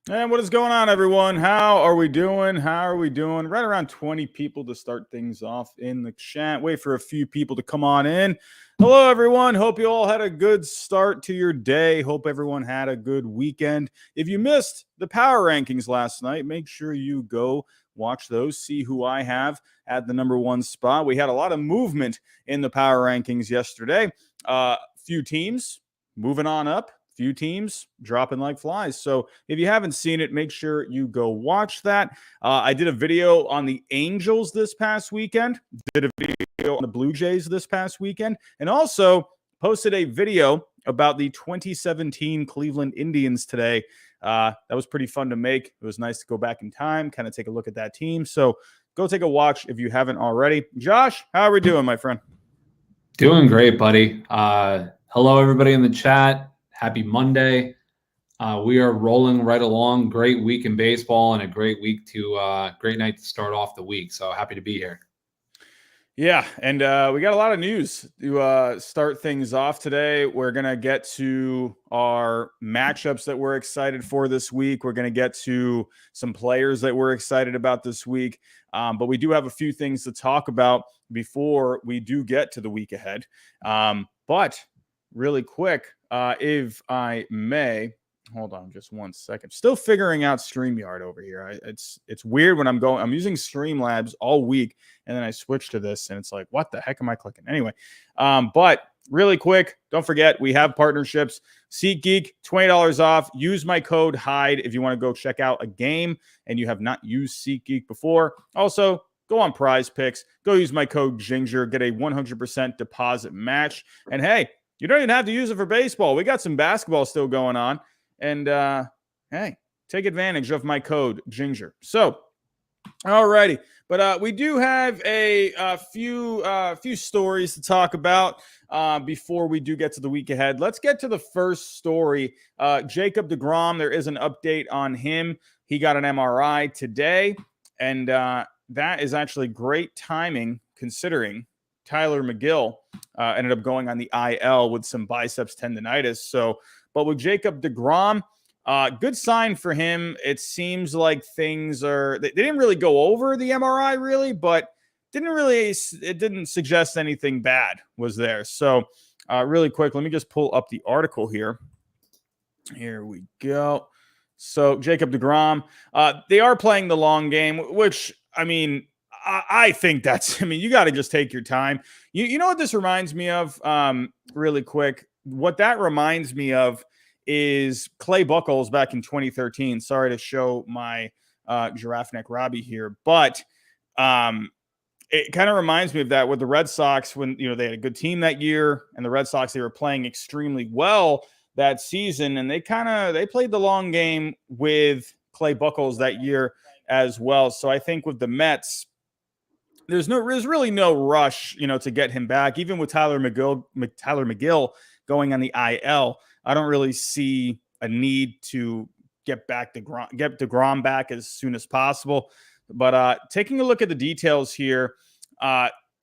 And what is going on, everyone? How are we doing? Right around 20 people to start things off in the chat. Wait for a few people to come on in. Hello, everyone. Hope you all had a good start to your day. Hope everyone had a good weekend. If you missed the power rankings last night, make sure you go watch those, see who I have at the number one spot. We had a lot of movement in the power rankings yesterday. Few teams moving on up. Few teams dropping like flies. So if you haven't seen it, make sure you go watch that. I did a video on the Angels this past weekend, did a video on the Blue Jays this past weekend, and also posted a video about the 2017 Cleveland Indians today. That was pretty fun to make. It was nice to go back in time, kind of take a look at that team. So go take a watch if you haven't already. Josh, how are we doing, my friend? Doing great, buddy. Hello, everybody in the chat. Happy Monday. We are rolling right along. Great week in baseball and a great night to start off the week. So happy to be here. Yeah, and we got a lot of news to start things off today. We're going to get to our matchups that we're excited for this week. We're going to get to some players that we're excited about this week. But we do have a few things to talk about before we do get to the week ahead. But really quick, if I may, hold on just one second. Still figuring out StreamYard over here. It's weird when I'm using Streamlabs all week, and then I switch to this, and it's like, what the heck am I clicking? Anyway, but really quick, don't forget, we have partnerships. SeatGeek, $20 off. Use my code HYDE if you want to go check out a game and you have not used SeatGeek before. Also, go on Prize Picks. Go use my code Ginger. Get a 100% deposit match. And hey, you don't even have to use it for baseball. We got some basketball still going on. And hey, take advantage of my code Ginger. So, alrighty. But we do have a few stories to talk about before we do get to the week ahead. Let's get to the first story. Jacob deGrom, there is an update on him. He got an MRI today, and that is actually great timing considering Tyler McGill ended up going on the IL with some biceps tendonitis. So, but with Jacob deGrom, good sign for him. It seems like things are, they didn't really go over the MRI really, but it didn't suggest anything bad was there. So really quick, let me just pull up the article here. Here we go. So Jacob deGrom, they are playing the long game, which, I mean, I think that's, I mean, you got to just take your time. You know what this reminds me of really quick? What that reminds me of is Clay Buchholz back in 2013. Sorry to show my giraffe neck Robbie here, but it kind of reminds me of that with the Red Sox when, you know, they had a good team that year, and the Red Sox, they were playing extremely well that season, and they played the long game with Clay Buchholz that year as well. So I think with the Mets, there's really no rush, you know, to get him back. Even with Tyler McGill going on the IL, I don't really see a need to get deGrom back as soon as possible. But taking a look at the details here,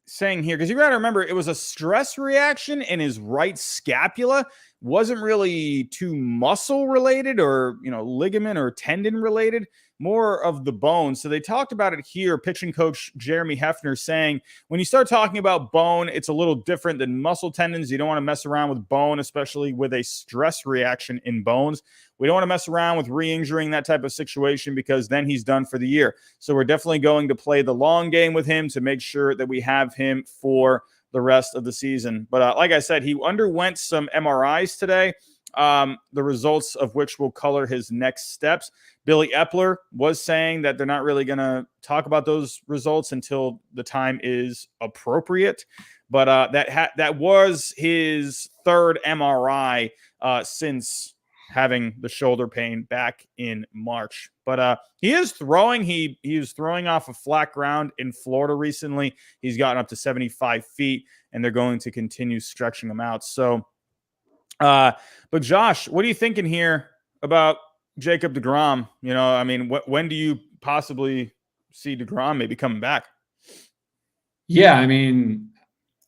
saying here, because you got to remember, it was a stress reaction in his right scapula. Wasn't really too muscle related or, you know, ligament or tendon related, more of the bone. So they talked about it here. Pitching coach Jeremy Hefner saying, when you start talking about bone, it's a little different than muscle tendons. You don't want to mess around with bone, especially with a stress reaction in bones. We don't want to mess around with re-injuring that type of situation, because then he's done for the year. So we're definitely going to play the long game with him to make sure that we have him for the rest of the season. But like I said, he underwent some MRIs today, the results of which will color his next steps. Billy Epler was saying that they're not really going to talk about those results until the time is appropriate. But that was his third MRI since having the shoulder pain back in March. But he is throwing. He was throwing off of flat ground in Florida recently. He's gotten up to 75 feet, and they're going to continue stretching him out. So, but Josh, what are you thinking here about Jacob deGrom? You know, I mean, when do you possibly see deGrom maybe coming back? Yeah, I mean,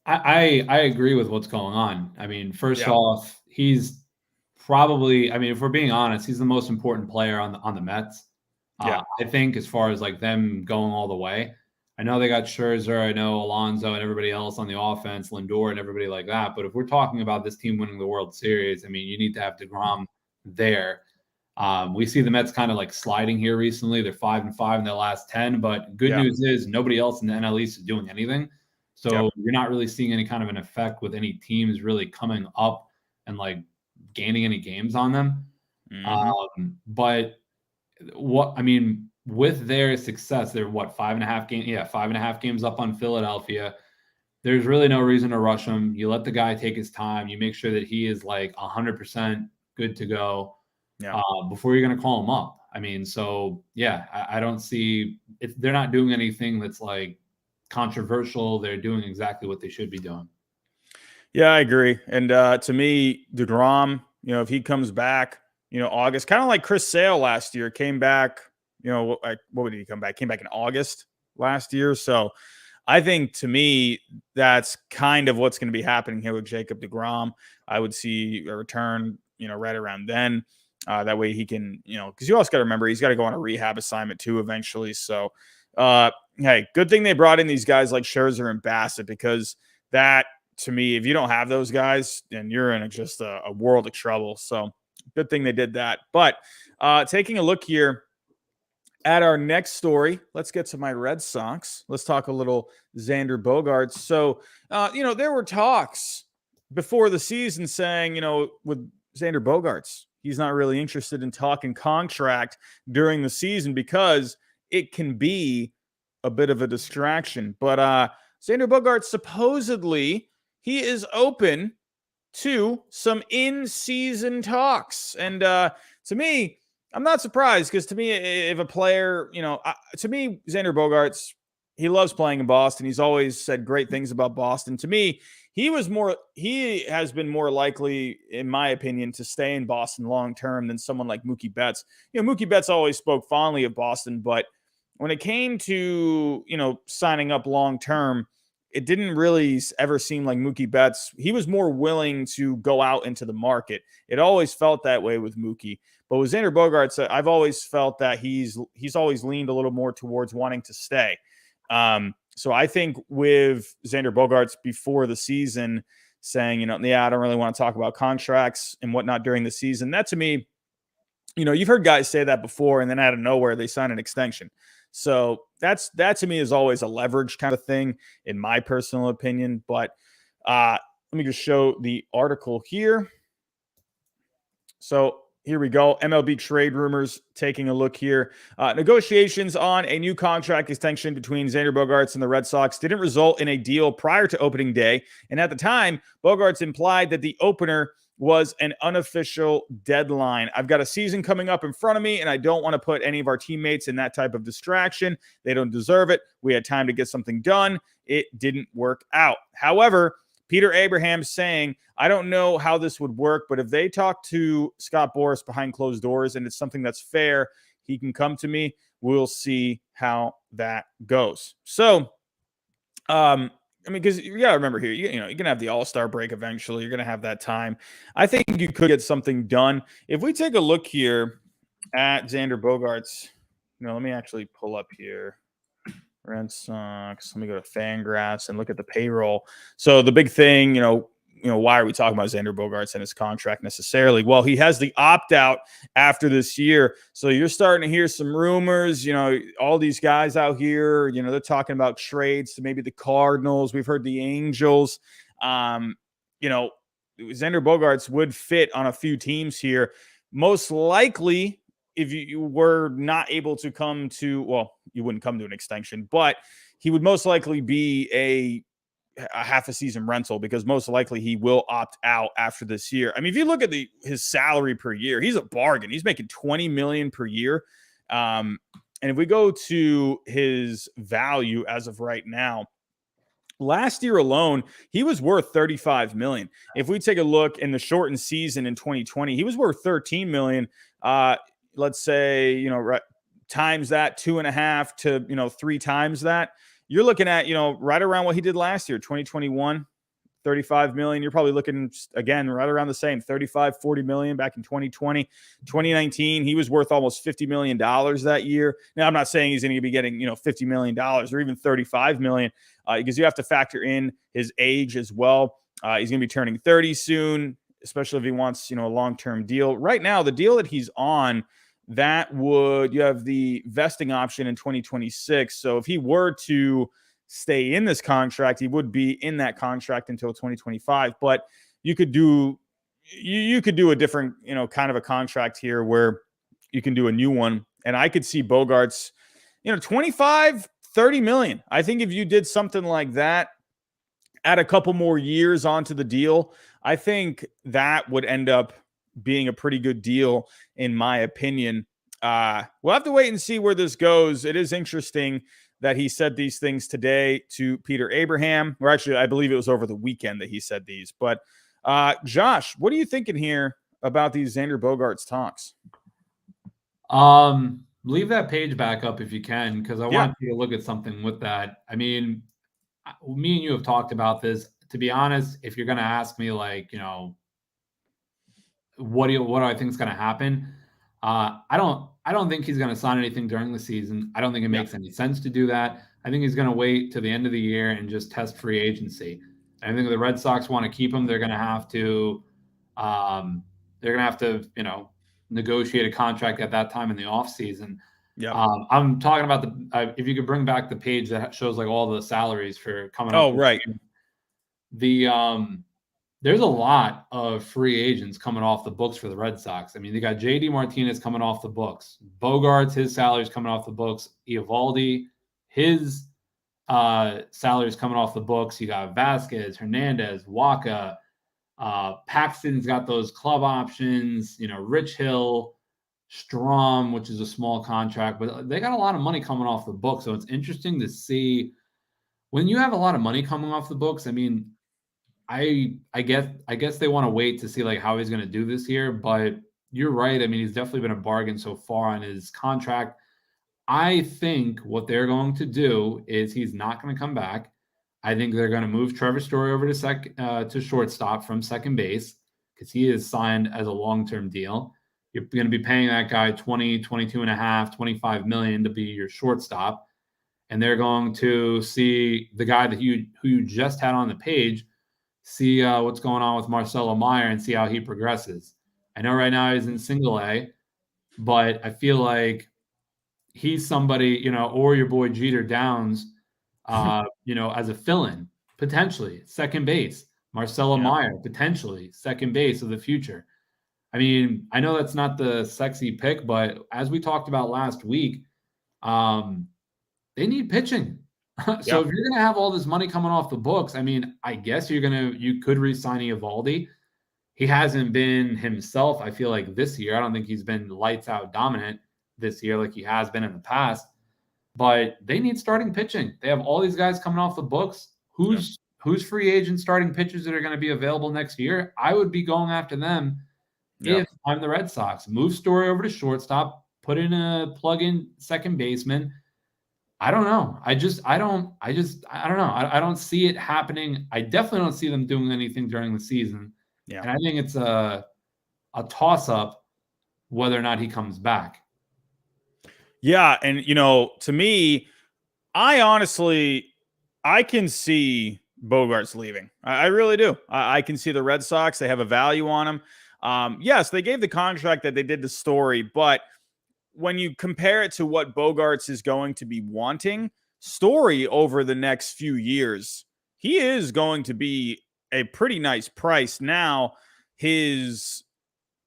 I agree with what's going on. I mean, first off, he's probably, I mean, if we're being honest, he's the most important player on the Mets. Yeah. I think as far as like them going all the way, I know they got Scherzer, I know Alonso and everybody else on the offense, Lindor and everybody like that. But if we're talking about this team winning the World Series, I mean, you need to have deGrom there. We see the Mets kind of like sliding here recently. They're 5-5 in their last 10, but good news is nobody else in the NL East is doing anything. So you're not really seeing any kind of an effect with any teams really coming up and like gaining any games on them. But what I mean, with their success, they're what 5.5 games? Yeah, 5.5 games up on Philadelphia. There's really no reason to rush him. You let the guy take his time. You make sure that he is like 100% good to go before you're going to call him up. I mean, so yeah, I don't see if they're not doing anything that's like controversial. They're doing exactly what they should be doing. Yeah, I agree. And to me, deGrom, if he comes back, August, kind of like Chris Sale last year, came back, what did he come back? Came back in August last year. So I think to me, that's kind of what's going to be happening here with Jacob deGrom. I would see a return, right around then. That way he can, because you also got to remember, he's got to go on a rehab assignment too eventually. So, hey, good thing they brought in these guys like Scherzer and Bassett, because that, to me, if you don't have those guys, then you're in just a world of trouble. So good thing they did that. But taking a look here at our next story, let's get to my Red Sox. Let's talk a little Xander Bogaerts. So, there were talks before the season saying, with Xander Bogaerts, he's not really interested in talking contract during the season because it can be a bit of a distraction. But Xander Bogaerts, supposedly, he is open to some in-season talks. And to me, I'm not surprised, because to me, if a player, to me, Xander Bogaerts, he loves playing in Boston. He's always said great things about Boston. To me, he has been more likely, in my opinion, to stay in Boston long-term than someone like Mookie Betts. Mookie Betts always spoke fondly of Boston, but when it came to, signing up long-term, it didn't really ever seem like Mookie Betts. He was more willing to go out into the market. It always felt that way with Mookie. But with Xander Bogaerts, I've always felt that he's always leaned a little more towards wanting to stay. So I think with Xander Bogaerts before the season saying, I don't really want to talk about contracts and whatnot during the season, that to me, you've heard guys say that before, and then out of nowhere they sign an extension. So that to me is always a leverage kind of thing, in my personal opinion. But let me just show the article here. So here we go. MLB trade rumors, taking a look here. Negotiations on a new contract extension between Xander Bogaerts and the Red Sox didn't result in a deal prior to opening day. And at the time, Bogaerts implied that the opener was an unofficial deadline. I've got a season coming up in front of me, and I don't want to put any of our teammates in that type of distraction. They don't deserve it. We had time to get something done. It didn't work out. However, Peter Abrahams saying, I don't know how this would work, but if they talk to Scott Boras behind closed doors and it's something that's fair, he can come to me. We'll see how that goes. So, because you got to remember here, you're going to have the All-Star break eventually. You're going to have that time. I think you could get something done. If we take a look here at Xander Bogaerts, let me actually pull up here. Red Sox. Let me go to Fangraphs and look at the payroll. So the big thing, why are we talking about Xander Bogaerts and his contract necessarily? Well, he has the opt-out after this year. So you're starting to hear some rumors, all these guys out here, they're talking about trades to maybe the Cardinals. We've heard the Angels. Xander Bogaerts would fit on a few teams here. Most likely, if you were not able to come to, well, you wouldn't come to an extension, but he would most likely be a half a season rental, because most likely he will opt out after this year. I mean, if you look at his salary per year, he's a bargain. He's making $20 million per year. And if we go to his value as of right now, last year alone, he was worth $35 million. If we take a look in the shortened season in 2020, he was worth $13 million. Let's say, times that 2.5 to, 3 times that, you're looking at, right around what he did last year, 2021, 35 million. You're probably looking, again, right around the same, 35, 40 million back in 2020. 2019, he was worth almost $50 million that year. Now, I'm not saying he's going to be getting, $50 million or even 35 million because you have to factor in his age as well. He's going to be turning 30 soon, especially if he wants, a long-term deal. Right now, the deal that he's on, you have the vesting option in 2026. So if he were to stay in this contract, he would be in that contract until 2025. But you could do a different, kind of a contract here where you can do a new one. And I could see Bogaerts, 25, 30 million. I think if you did something like that, add a couple more years onto the deal, I think that would end up being a pretty good deal, in my opinion. We'll have to wait and see where this goes. It is interesting that he said these things today to Peter Abraham, or actually, I believe it was over the weekend that he said these. But Josh, what are you thinking here about these Xander Bogaerts talks? Leave that page back up if you can, because I want you to look at something with that. I mean, me and you have talked about this. To be honest, if you're going to ask me, like, what do I think is going to happen? I don't think he's going to sign anything during the season. I don't think it makes any sense to do that. I think he's going to wait to the end of the year and just test free agency. And I think if the Red Sox want to keep him, they're going to have to, negotiate a contract at that time in the offseason. Yeah. I'm talking about if you could bring back the page that shows like all the salaries for coming up. Oh, right. There's a lot of free agents coming off the books for the Red Sox. I mean, they got JD Martinez coming off the books. Bogaerts, his salary is coming off the books. Eovaldi, his salary is coming off the books. You got Vasquez, Hernandez, Waka. Paxton's got those club options. Rich Hill, Strom, which is a small contract. But they got a lot of money coming off the books. So it's interesting to see when you have a lot of money coming off the books. I mean, I guess they want to wait to see like how he's going to do this year, but you're right. I mean, he's definitely been a bargain so far on his contract. I think what they're going to do is he's not going to come back. I think they're going to move Trevor Story over to shortstop from second base because he is signed as a long-term deal. You're going to be paying that guy 20, 22 and a half, 25 million to be your shortstop. And they're going to see the guy who you just had on the page, see what's going on with Marcelo Meyer and see how he progresses. I know right now he's in single A, but I feel like he's somebody, or your boy Jeter Downs, as a fill-in, potentially second base. Marcelo Meyer, potentially second base of the future. I mean, I know that's not the sexy pick, but as we talked about last week, they need pitching. So if you're going to have all this money coming off the books, I mean, I guess you could re-sign Eovaldi. He hasn't been himself, I feel like, this year. I don't think he's been lights out dominant this year like he has been in the past. But they need starting pitching. They have all these guys coming off the books. Who's free agent starting pitchers that are going to be available next year? I would be going after them if I'm the Red Sox. Move Story over to shortstop, put in a plug-in second baseman. I don't know. I don't know. I don't see it happening. I definitely don't see them doing anything during the season. Yeah. And I think it's a toss-up whether or not he comes back. Yeah. And, to me, I can see Bogaerts leaving. I really do. I can see the Red Sox. They have a value on him. Yes, they gave the contract that they did to Story, but when you compare it to what Bogaerts is going to be wanting, Story over the next few years, he is going to be a pretty nice price. Now, his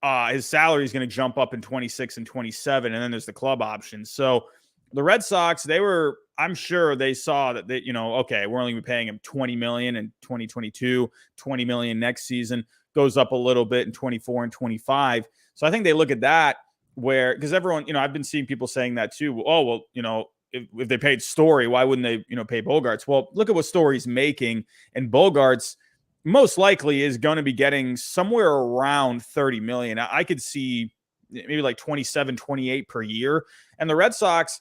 salary is going to jump up in 26 and 27, and then there's the club option. So the Red Sox, I'm sure they saw that okay, we're only paying him $20 million in 2022, $20 million next season, goes up a little bit in 24 and 25. So I think they look at that because everyone, I've been seeing people saying that too. Oh, well, if they paid Story, why wouldn't they, pay Bogaerts? Well, look at what Story's making, and Bogaerts most likely is going to be getting somewhere around 30 million. I could see maybe like 27, 28 per year. And the Red Sox,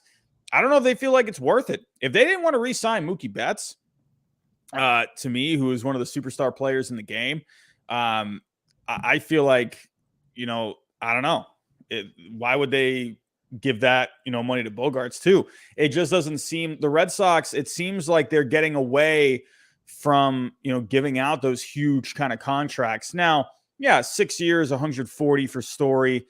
I don't know if they feel like it's worth it. If they didn't want to re-sign Mookie Betts, to me, who is one of the superstar players in the game. I feel like, I don't know. Why would they give that, money to Bogaerts too? It just doesn't seem, the Red Sox, it seems like they're getting away from, giving out those huge kind of contracts. Now, yeah, 6 years, 140 for Story.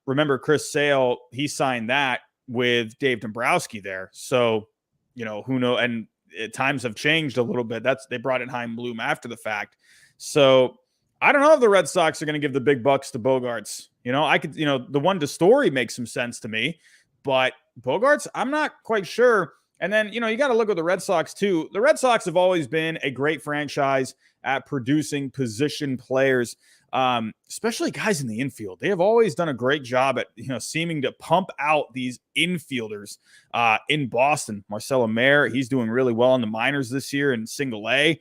Remember Chris Sale, he signed that with Dave Dombrowski there. So, who knows? And times have changed a little bit. They brought in Chaim Bloom after the fact. So I don't know if the Red Sox are going to give the big bucks to Bogaerts. I could, the one to Story makes some sense to me, but Bogaerts, I'm not quite sure. And then, you got to look at the Red Sox too. The Red Sox have always been a great franchise at producing position players, especially guys in the infield. They have always done a great job at, seeming to pump out these infielders in Boston. Marcelo Mayer, he's doing really well in the minors this year in single A.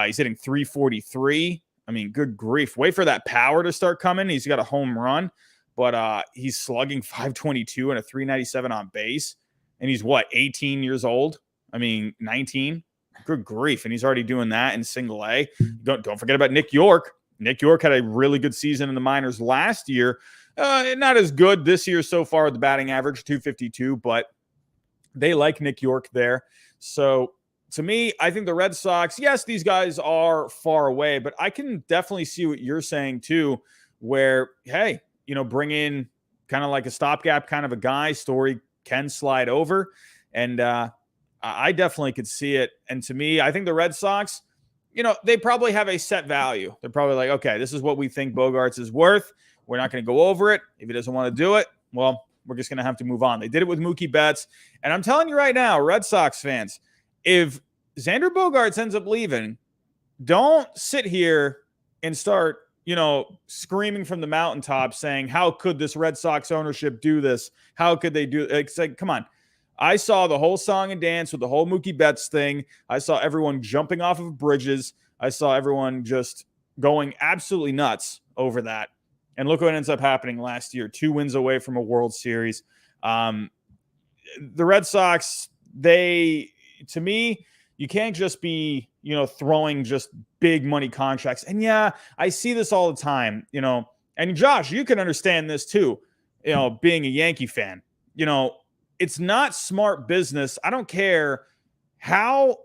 He's hitting 343. I mean, good grief. Wait for that power to start coming. He's got a home run, but he's slugging 522 and a 397 on base. And he's 18 years old? I mean, 19. Good grief. And he's already doing that in single A. Don't forget about Nick York. Nick York had a really good season in the minors last year. Not as good this year so far with the batting average, 252, but they like Nick York there. So to me, I think the Red Sox, yes, these guys are far away, but I can definitely see what you're saying too, where, hey, bring in kind of like a stopgap kind of a guy. Story can slide over. And I definitely could see it. And to me, I think the Red Sox, they probably have a set value. They're probably like, okay, this is what we think Bogaerts is worth. We're not going to go over it. If he doesn't want to do it, well, we're just going to have to move on. They did it with Mookie Betts. And I'm telling you right now, Red Sox fans, if Xander Bogaerts ends up leaving, don't sit here and start, screaming from the mountaintop saying, how could this Red Sox ownership do this? How could they do it? It's like, come on. I saw the whole song and dance with the whole Mookie Betts thing. I saw everyone jumping off of bridges. I saw everyone just going absolutely nuts over that. And look what ends up happening last year. 2 wins away from a World Series. The Red Sox, to me, you can't just be, throwing just big money contracts. And yeah, I see this all the time, and Josh, you can understand this too, being a Yankee fan, it's not smart business. I don't care how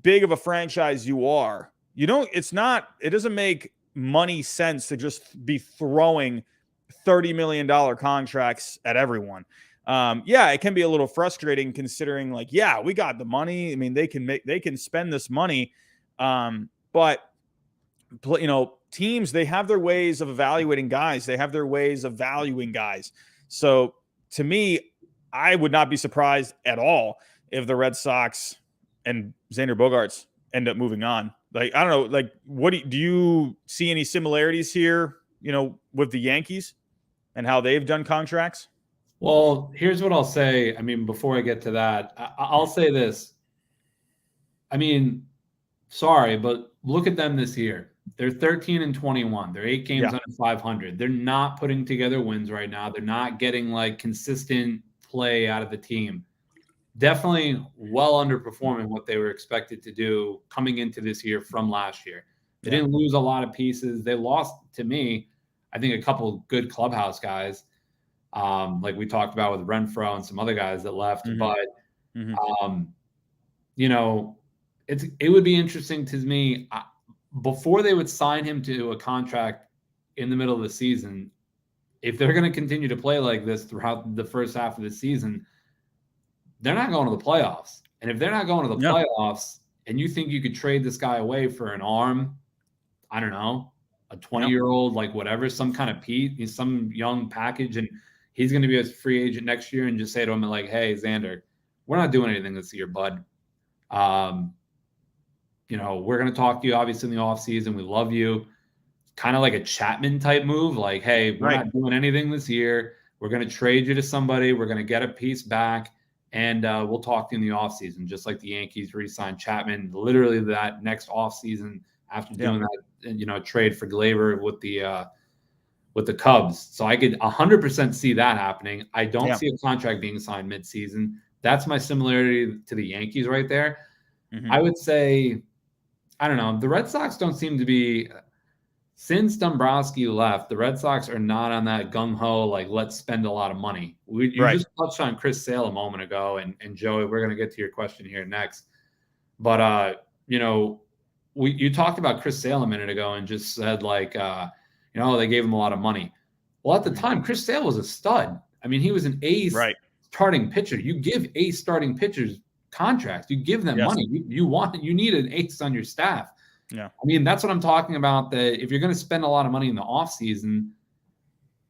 big of a franchise you are. It doesn't make money sense to just be throwing $30 million contracts at everyone. Yeah, it can be a little frustrating considering like, yeah, we got the money. I mean, they can spend this money. But teams, they have their ways of evaluating guys. They have their ways of valuing guys. So to me, I would not be surprised at all if the Red Sox and Xander Bogaerts end up moving on. Like, I don't know, like, what do you see any similarities here, with the Yankees and how they've done contracts? Well, here's what I'll say. I mean, before I get to that, I'll say this. I mean, sorry, but look at them this year. They're 13-21. They're 8 games under 500. They're not putting together wins right now. They're not getting like consistent play out of the team. Definitely well underperforming what they were expected to do coming into this year from last year. They didn't lose a lot of pieces. They lost, to me, I think, a couple good clubhouse guys, like we talked about with Renfroe and some other guys that left. Mm-hmm. But, it would be interesting to me before they would sign him to a contract in the middle of the season. If they're going to continue to play like this throughout the first half of the season, they're not going to the playoffs. And if they're not going to the playoffs and you think you could trade this guy away for an arm, I don't know, a 20-year-old, like whatever, some kind of Pete, some young package, and he's going to be a free agent next year and just say to him like, hey, Xander, we're not doing anything this year, bud. We're going to talk to you obviously in the offseason. We love you. Kind of like a Chapman type move. Like, hey, we're not doing anything this year. We're going to trade you to somebody. We're going to get a piece back. And we'll talk to you in the offseason, just like the Yankees re-signed Chapman literally that next offseason after doing that, trade for Gleyber with the Cubs. So I could 100% see that happening. I don't see a contract being signed midseason. That's my similarity to the Yankees right there. I would say, I don't know. The Red Sox don't seem to be, since Dombrowski left, the Red Sox are not on that gung-ho, like, let's spend a lot of money. You just touched on Chris Sale a moment ago, and Joey, we're going to get to your question here next. But, you talked about Chris Sale a minute ago and just said, like, they gave him a lot of money. Well, at the time, Chris Sale was a stud. I mean, he was an ace starting pitcher. You give ace starting pitchers contracts. You give them money. You need an ace on your staff. Yeah. I mean, that's what I'm talking about, that if you're going to spend a lot of money in the offseason,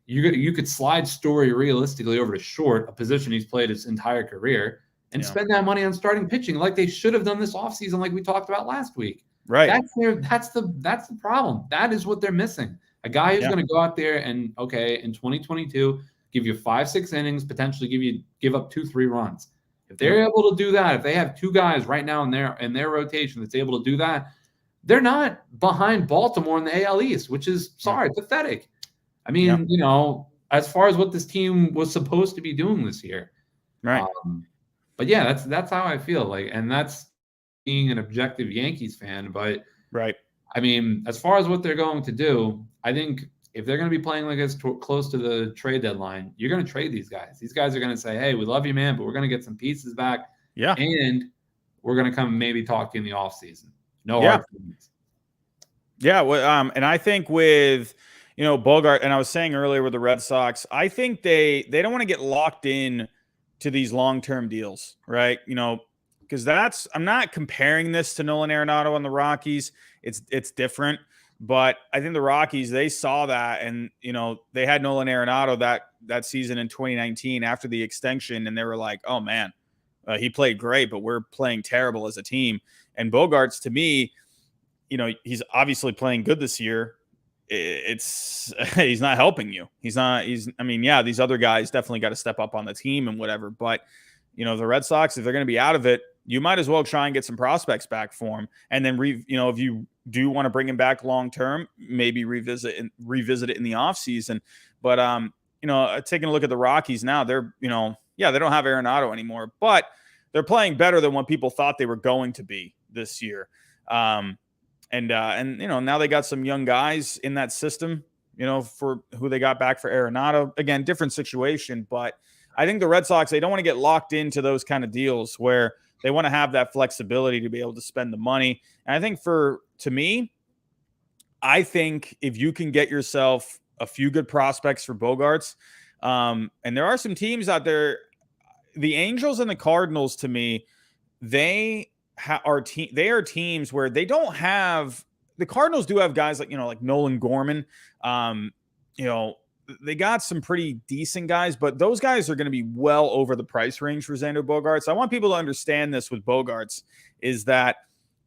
you could slide Story realistically over to short, a position he's played his entire career, and spend that money on starting pitching like they should have done this offseason, like we talked about last week. Right. That's the problem. That is what they're missing. A guy who's going to go out there and, in 2022, give you 5-6 innings, potentially give up 2-3 runs. If they're able to do that, if they have two guys right now in their rotation that's able to do that, they're not behind Baltimore in the AL East, which is, pathetic. I mean, as far as what this team was supposed to be doing this year. Right. But yeah, that's how I feel. Like, and that's being an objective Yankees fan. But I mean, as far as what they're going to do, I think if they're going to be playing like this close to the trade deadline, you're going to trade these guys. These guys are going to say, hey, we love you, man, but we're going to get some pieces back. Yeah. And we're going to come maybe talk in the offseason. No hard feelings. Yeah. Well, and I think with, Bogart, and I was saying earlier with the Red Sox, I think they don't want to get locked in to these long-term deals, right? Because I'm not comparing this to Nolan Arenado and the Rockies. It's different. But I think the Rockies, they saw that, and, they had Nolan Arenado that season in 2019 after the extension, and they were like, oh, man, he played great, but we're playing terrible as a team. And Bogaerts, to me, he's obviously playing good this year. He's not helping you. These other guys definitely got to step up on the team and whatever. But, the Red Sox, if they're going to be out of it, you might as well try and get some prospects back for him. And then, if you do want to bring him back long-term, maybe revisit it in the offseason. But, taking a look at the Rockies now, they're, they don't have Arenado anymore, but they're playing better than what people thought they were going to be this year. And now they got some young guys in that system, for who they got back for Arenado. Again, different situation, but I think the Red Sox, they don't want to get locked into those kind of deals where they want to have that flexibility to be able to spend the money. And I think to me, I think if you can get yourself a few good prospects for Bogaerts, and there are some teams out there, the Angels and the Cardinals, to me, they are teams where they don't have. The Cardinals do have guys like Nolan Gorman. They got some pretty decent guys, but those guys are going to be well over the price range for Xander Bogaerts. I want people to understand this with Bogaerts is that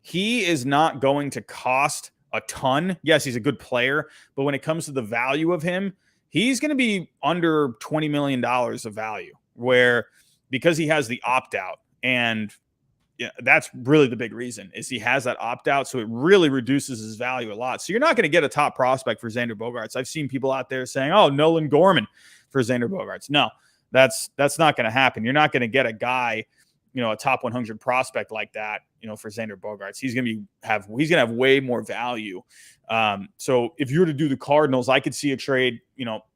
he is not going to cost a ton. Yes, he's a good player, but when it comes to the value of him, he's going to be under $20 million of value, because he has the opt-out. And that's really the big reason is he has that opt-out. So it really reduces his value a lot. So you're not going to get a top prospect for Xander Bogaerts. I've seen people out there saying, oh, Nolan Gorman for Xander Bogaerts. No, that's not going to happen. You're not going to get a guy, a top 100 prospect like that, for Xander Bogaerts. He's going to have way more value. So if you were to do the Cardinals, I could see a trade,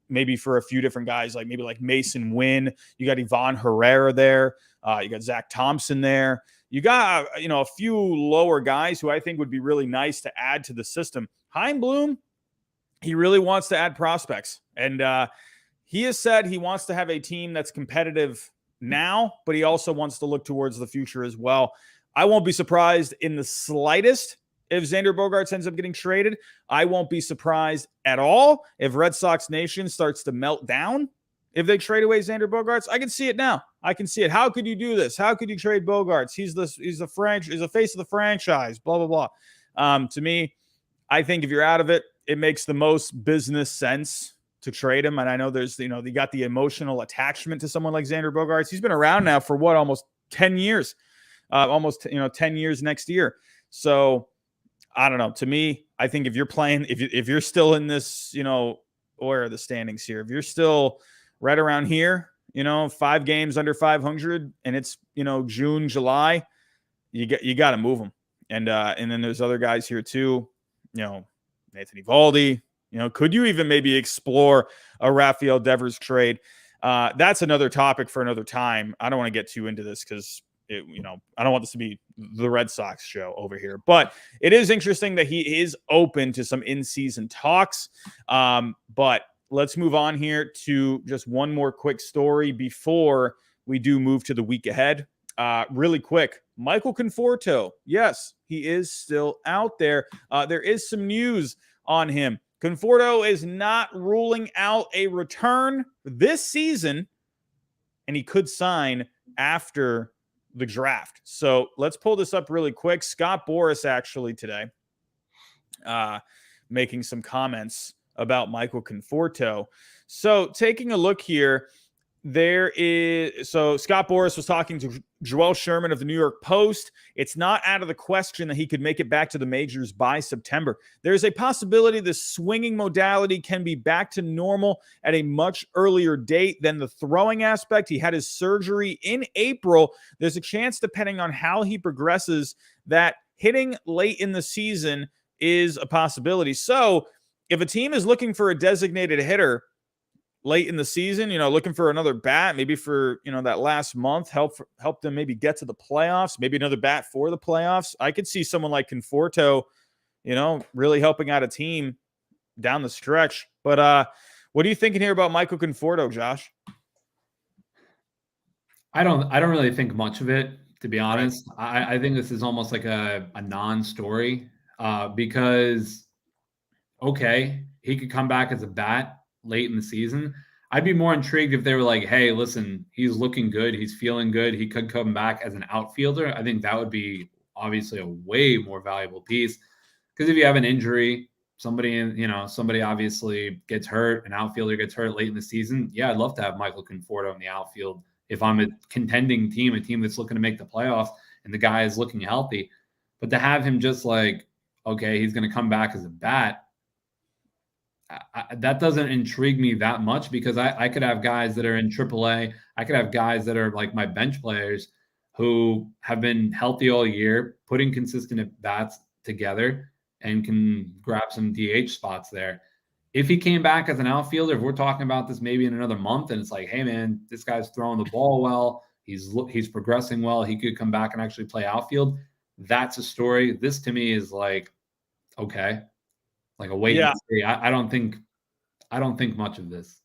maybe for a few different guys, like Mason Wynn. You got Ivan Herrera there. You got Zach Thompson there. You got, a few lower guys who I think would be really nice to add to the system. Chaim Bloom, he really wants to add prospects. And he has said he wants to have a team that's competitive now, but he also wants to look towards the future as well. I won't be surprised in the slightest if Xander Bogaerts ends up getting traded. I won't be surprised at all if Red Sox Nation starts to melt down if they trade away Xander Bogaerts. I can see it now. I can see it. How could you do this? How could you trade Bogaerts? He's the face of the franchise, blah, blah, blah. To me, I think if you're out of it, it makes the most business sense to trade him. And I know there's, you got the emotional attachment to someone like Xander Bogaerts. He's been around now for almost 10 years, 10 years next year. So I don't know. To me, I think if you're playing, if you're still in this, where are the standings here? If you're still right around here, 5 games under 500 and it's, June, July, you got to move him. And then there's other guys here too. Nathan Eovaldi. Could you even maybe explore a Rafael Devers trade? That's another topic for another time. I don't want to get too into this because I don't want this to be the Red Sox show over here. But it is interesting that he is open to some in-season talks. But let's move on here to just one more quick story before we do move to the week ahead. Really quick, Michael Conforto. Yes, he is still out there. There is some news on him. Conforto is not ruling out a return this season, and he could sign after the draft. So let's pull this up really quick. Scott Boras actually today making some comments about Michael Conforto. So taking a look here, Scott Boras was talking to Joel Sherman of the New York Post. It's not out of the question that he could make it back to the majors by September. There's a possibility the swinging modality can be back to normal at a much earlier date than the throwing aspect. He had his surgery in April. There's a chance, depending on how he progresses, that hitting late in the season is a possibility. So if a team is looking for a designated hitter late in the season, looking for another bat, maybe for, that last month, help them maybe get to the playoffs, maybe another bat for the playoffs. I could see someone like Conforto, really helping out a team down the stretch. But what are you thinking here about Michael Conforto, Josh? I don't really think much of it, to be honest. I think this is almost like a non-story because, okay, he could come back as a bat late in the season. I'd be more intrigued if they were like, hey, listen, he's looking good. He's feeling good. He could come back as an outfielder. I think that would be obviously a way more valuable piece because if you have an injury, somebody obviously gets hurt, an outfielder gets hurt late in the season. Yeah, I'd love to have Michael Conforto in the outfield if I'm a contending team, a team that's looking to make the playoffs and the guy is looking healthy. But to have him just like, okay, he's going to come back as a bat, that doesn't intrigue me that much because I could have guys that are in AAA. I could have guys that are like my bench players who have been healthy all year, putting consistent at bats together and can grab some DH spots there. If he came back as an outfielder, if we're talking about this maybe in another month and it's like, hey, man, this guy's throwing the ball well. He's progressing well. He could come back and actually play outfield. That's a story. This to me is like, okay. Like a wait and see. I don't think much of this.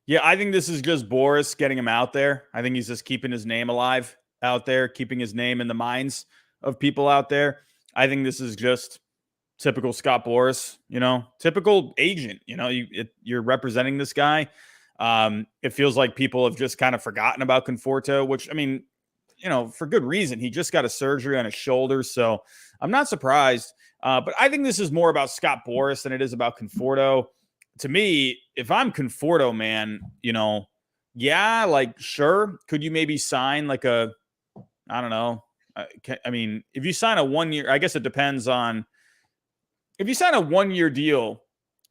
Yeah, I think this is just Boras getting him out there. I think he's just keeping his name alive out there, keeping his name in the minds of people out there. I think this is just typical Scott Boras, typical agent. You're representing this guy. It feels like people have just kind of forgotten about Conforto, which, I mean, for good reason. He just got a surgery on his shoulder, so I'm not surprised. But I think this is more about Scott Boras than it is about Conforto. To me, if I'm Conforto, man, sure. Could you maybe sign like I don't know. I mean, if you sign a 1 year, I guess it depends on if you sign a 1 year deal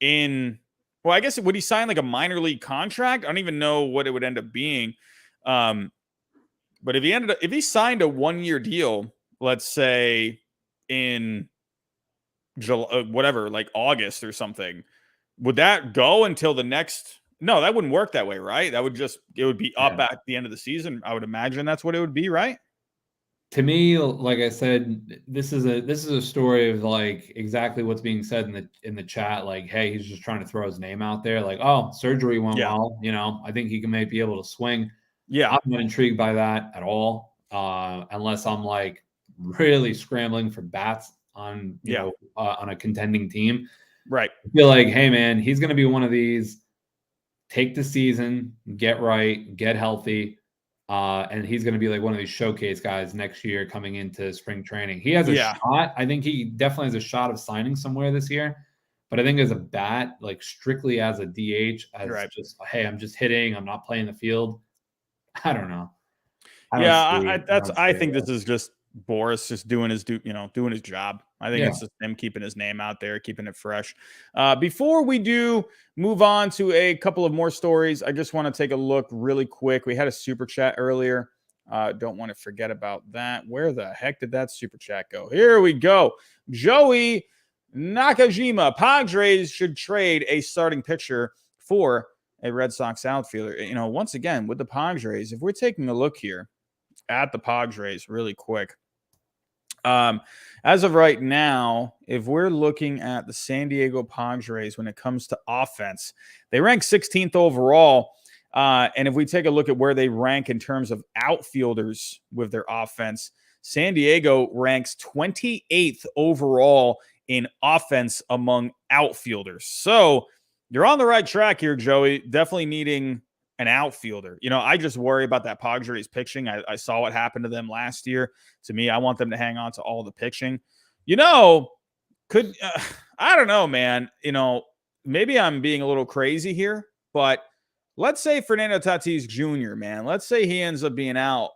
I guess would he sign like a minor league contract? I don't even know what it would end up being. But if he signed a 1 year deal, let's say in July, whatever, like August or something, would that go until the next? No, that wouldn't work that way, right? It would be up at the end of the season. I would imagine that's what it would be, right? To me, like I said, this is a story of like exactly what's being said in the chat. Like, hey, he's just trying to throw his name out there. Like, oh, surgery went well. I think he may be able to swing. Yeah, I'm not intrigued by that at all, unless I'm like really scrambling for bats on on a contending team. Right. I feel like, hey, man, he's going to be one of these. Take the season, get right, get healthy, and he's going to be like one of these showcase guys next year coming into spring training. He has a shot. I think he definitely has a shot of signing somewhere this year. But I think as a bat, like strictly as a DH, just, hey, I'm just hitting, I'm not playing the field. I don't know. I think this is just Boras just doing his job. I think it's just him keeping his name out there, keeping it fresh. Before we do move on to a couple of more stories, I just want to take a look really quick. We had a super chat earlier Don't want to forget about that. Where the heck did that super chat go? Here we go. Joey Nakajima. Padres should trade a starting pitcher for a Red Sox outfielder. Once again, with the Padres, if we're taking a look here at the Padres really quick, as of right now, if we're looking at the San Diego Padres when it comes to offense, they rank 16th overall. And if we take a look at where they rank in terms of outfielders with their offense, San Diego ranks 28th overall in offense among outfielders. So you're on the right track here, Joey. Definitely needing an outfielder. I just worry about that Padres pitching. I saw what happened to them last year. To me, I want them to hang on to all the pitching. I don't know, man. Maybe I'm being a little crazy here, but let's say Fernando Tatis Jr., man. Let's say he ends up being out,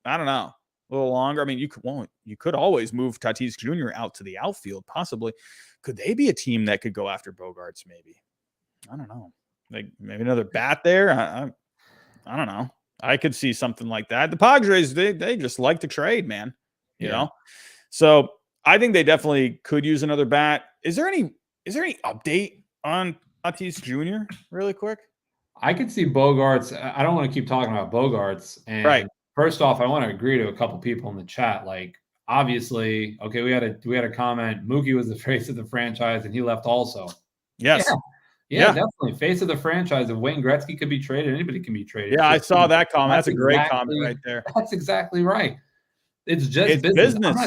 I don't know, a little longer. I mean, you could always move Tatis Jr. out to the outfield, possibly. Could they be a team that could go after Bogaerts, maybe? I don't know. Like maybe another bat there. I don't know. I could see something like that. The Padres, they just like to trade, man. You know? So I think they definitely could use another bat. Is there any update on Tatis Jr. really quick? I could see Bogaerts. I don't want to keep talking about Bogaerts. And right. First off, I want to agree to a couple people in the chat. Like, obviously, okay, we had a comment. Mookie was the face of the franchise, and he left also. Yes. Yeah, definitely. Face of the franchise. If Wayne Gretzky could be traded, anybody can be traded. Yeah, I saw that comment. That's a great comment right there. That's exactly right. It's just business.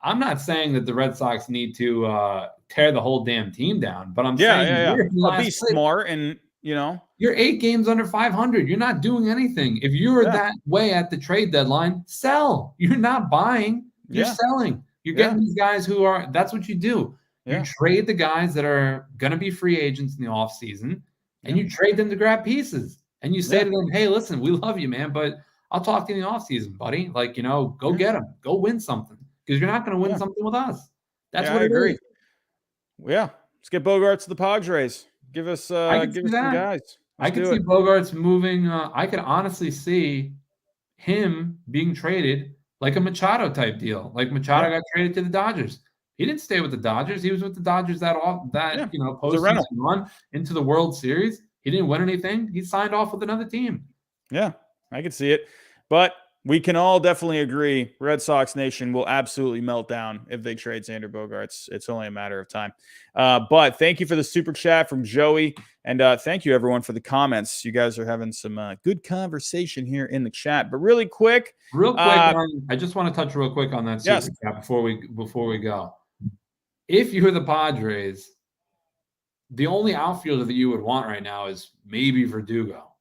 I'm not saying that the Red Sox need to tear the whole damn team down, but I'm saying be smart and you're 8 games under 500. You're not doing anything. If you're that way at the trade deadline, sell. You're not buying. You're selling. You're getting these guys who are. That's what you do. You trade the guys that are going to be free agents in the offseason, and you trade them to grab pieces. And you say to them, hey, listen, we love you, man, but I'll talk to you in the offseason, buddy. Like, go get them. Go win something, because you're not going to win something with us. That's what I agree. Yeah. Let's get Bogaerts to the Padres. Give us some guys. I could see Bogaerts moving. I could honestly see him being traded like a Machado type deal. Like Machado got traded to the Dodgers. He didn't stay with the Dodgers. He was with the Dodgers postseason run into the World Series. He didn't win anything. He signed off with another team. Yeah, I could see it. But we can all definitely agree Red Sox Nation will absolutely melt down if they trade Xander Bogaerts. It's only a matter of time. But thank you for the super chat from Joey. And thank you, everyone, for the comments. You guys are having some good conversation here in the chat. But really quick. I just want to touch real quick on that super chat before we go. If you're the Padres, the only outfielder that you would want right now is maybe Verdugo.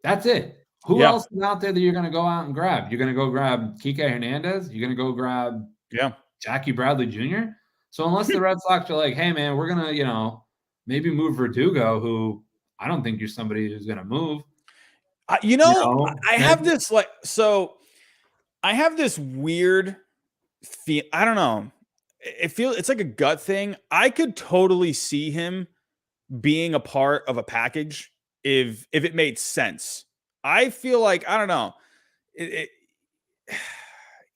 That's it. Who else is out there that you're going to go out and grab? You're going to go grab Kike Hernandez? You're going to go grab Jackie Bradley Jr.? So unless the Red Sox are like, hey, man, we're going to, maybe move Verdugo, who I don't think you're somebody who's going to move. I have this I have this weird feel. I don't know. It's like a gut thing. I could totally see him being a part of a package if it made sense. I feel like, I don't know.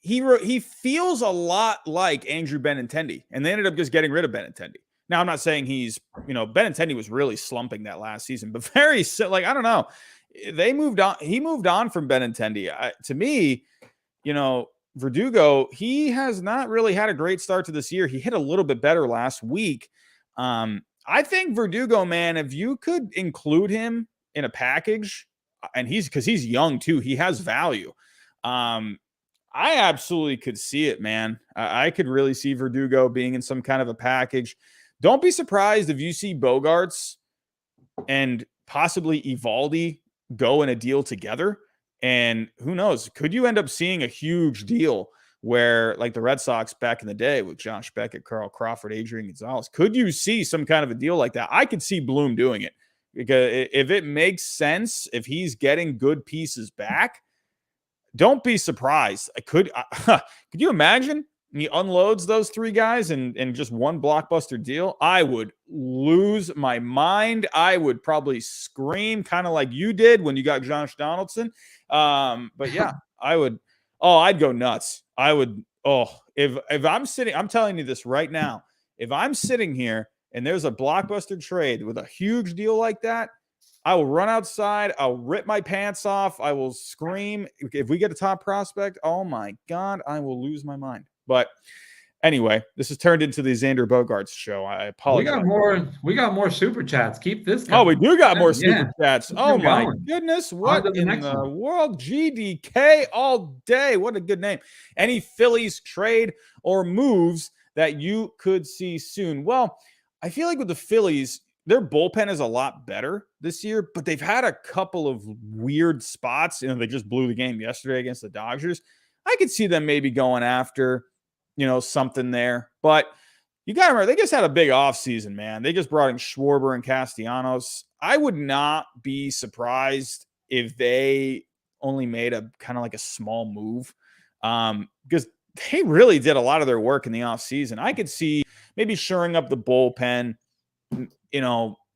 He feels a lot like Andrew Benintendi, and they ended up just getting rid of Benintendi. Now, I'm not saying Benintendi was really slumping that last season, but I don't know. They moved on. He moved on from Benintendi. To me, Verdugo, he has not really had a great start to this year. He hit a little bit better last week. I think Verdugo, man, if you could include him in a package, and because he's young too, he has value. I absolutely could see it, man. I could really see Verdugo being in some kind of a package. Don't be surprised if you see Bogaerts and possibly Eovaldi go in a deal together. And who knows, could you end up seeing a huge deal where, like the Red Sox back in the day with Josh Beckett, Carl Crawford, Adrian Gonzalez, could you see some kind of a deal like that? I could see Bloom doing it, because if it makes sense, if he's getting good pieces back, don't be surprised. Could you imagine he unloads those 3 guys and just one blockbuster deal? I would lose my mind. I would probably scream, kind of like you did when you got Josh Donaldson. But yeah, I'd go nuts. If I'm sitting, I'm telling you this right now. If I'm sitting here and there's a blockbuster trade with a huge deal like that, I will run outside. I'll rip my pants off. I will scream. If we get a top prospect, oh my God, I will lose my mind. But anyway, this has turned into the Xander Bogaerts show. I apologize. We got more super chats. Keep this Oh, we coming. do got more super chats. Keep Oh them my going. goodness. On What to the in next the one. world? GDK all day. What a good name. Any Phillies trade or moves that you could see soon? Well, I feel like with the Phillies, their bullpen is a lot better this year, but they've had a couple of weird spots. They just blew the game yesterday against the Dodgers. I could see them maybe going after, something there. But you got to remember, they just had a big offseason, man. They just brought in Schwarber and Castellanos. I would not be surprised if they only made a kind of like a small move, because they really did a lot of their work in the offseason. I could see maybe shoring up the bullpen,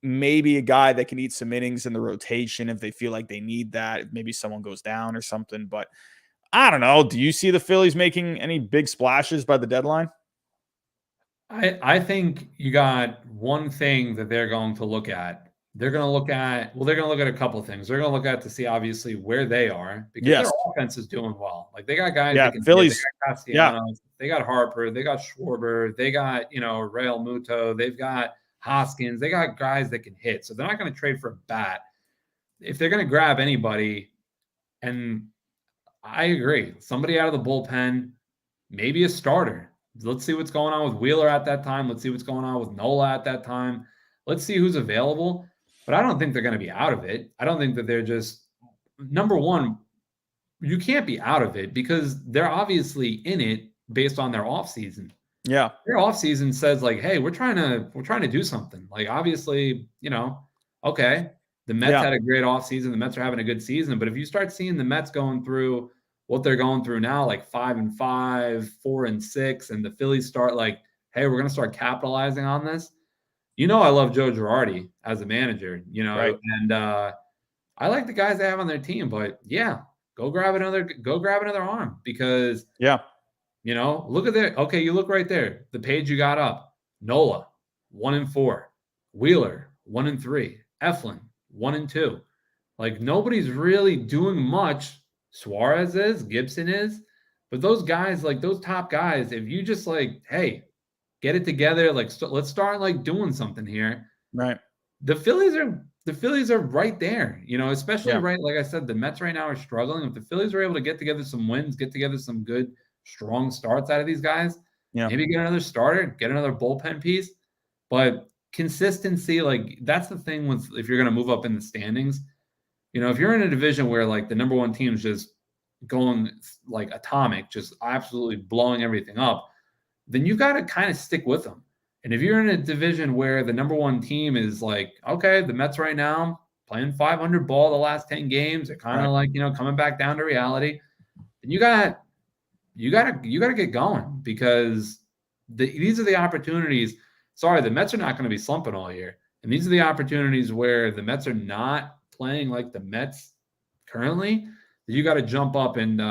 maybe a guy that can eat some innings in the rotation if they feel like they need that. If maybe someone goes down or something. But I don't know. Do you see the Phillies making any big splashes by the deadline? I think you got one thing that they're going to look at. They're going to look at a couple of things. They're going to look at to see obviously where they are, because their offense is doing well. Like, they got guys that can Phillies. They got Castellanos, they got Harper, they got Schwarber, they got, Real Muto, they've got Hoskins, they got guys that can hit. So they're not going to trade for a bat. If they're going to grab anybody, and I agree, somebody out of the bullpen, maybe a starter. Let's see what's going on with Wheeler at that time. Let's see what's going on with Nola at that time. Let's see who's available. But I don't think they're going to be out of it. I don't think that they're just, number one, you can't be out of it because they're obviously in it based on their offseason. Yeah. Their offseason says, like, hey, we're trying to do something. Like, obviously, okay, the Mets had a great offseason. The Mets are having a good season. But if you start seeing the Mets going through what they're going through now, like 5-5, 4-6, and the Phillies start like, hey, we're going to start capitalizing on this. I love Joe Girardi as a manager, right. And I like the guys they have on their team, but yeah, go grab another arm, because look at you look right there, the page you got up. Nola 1-4, Wheeler 1-3, Eflin 1-2. Like, nobody's really doing much. Suarez is, Gibson is, but those guys, like those top guys, if you just like, hey, get it together, like let's start like doing something here. Right. The Phillies are right there, especially right. Like I said, the Mets right now are struggling. If the Phillies are able to get together some wins, get together some good, strong starts out of these guys, maybe get another starter, get another bullpen piece. But consistency, like, that's the thing with, if you're going to move up in the standings. If you're in a division where like the number one team's just going like atomic, just absolutely blowing everything up, then you've got to kind of stick with them. And if you're in a division where the number one team is like, okay, the Mets right now playing 500 ball the last 10 games, they're kind of like, coming back down to reality, then you got to get going, because these are the opportunities. Sorry, the Mets are not going to be slumping all year. And these are the opportunities where the Mets are not playing like the Mets currently, that you got to jump up and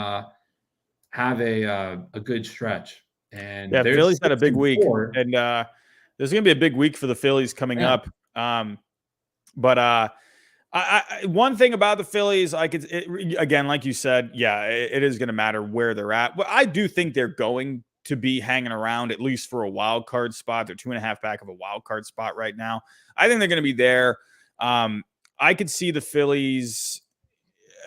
have a good stretch. And the Phillies had a big week, and there's going to be a big week for the Phillies coming up. But one thing about the Phillies, again, like you said, it is going to matter where they're at. But I do think they're going to be hanging around at least for a wild card spot. They're 2.5 back of a wild card spot right now. I think they're going to be there. I could see the Phillies.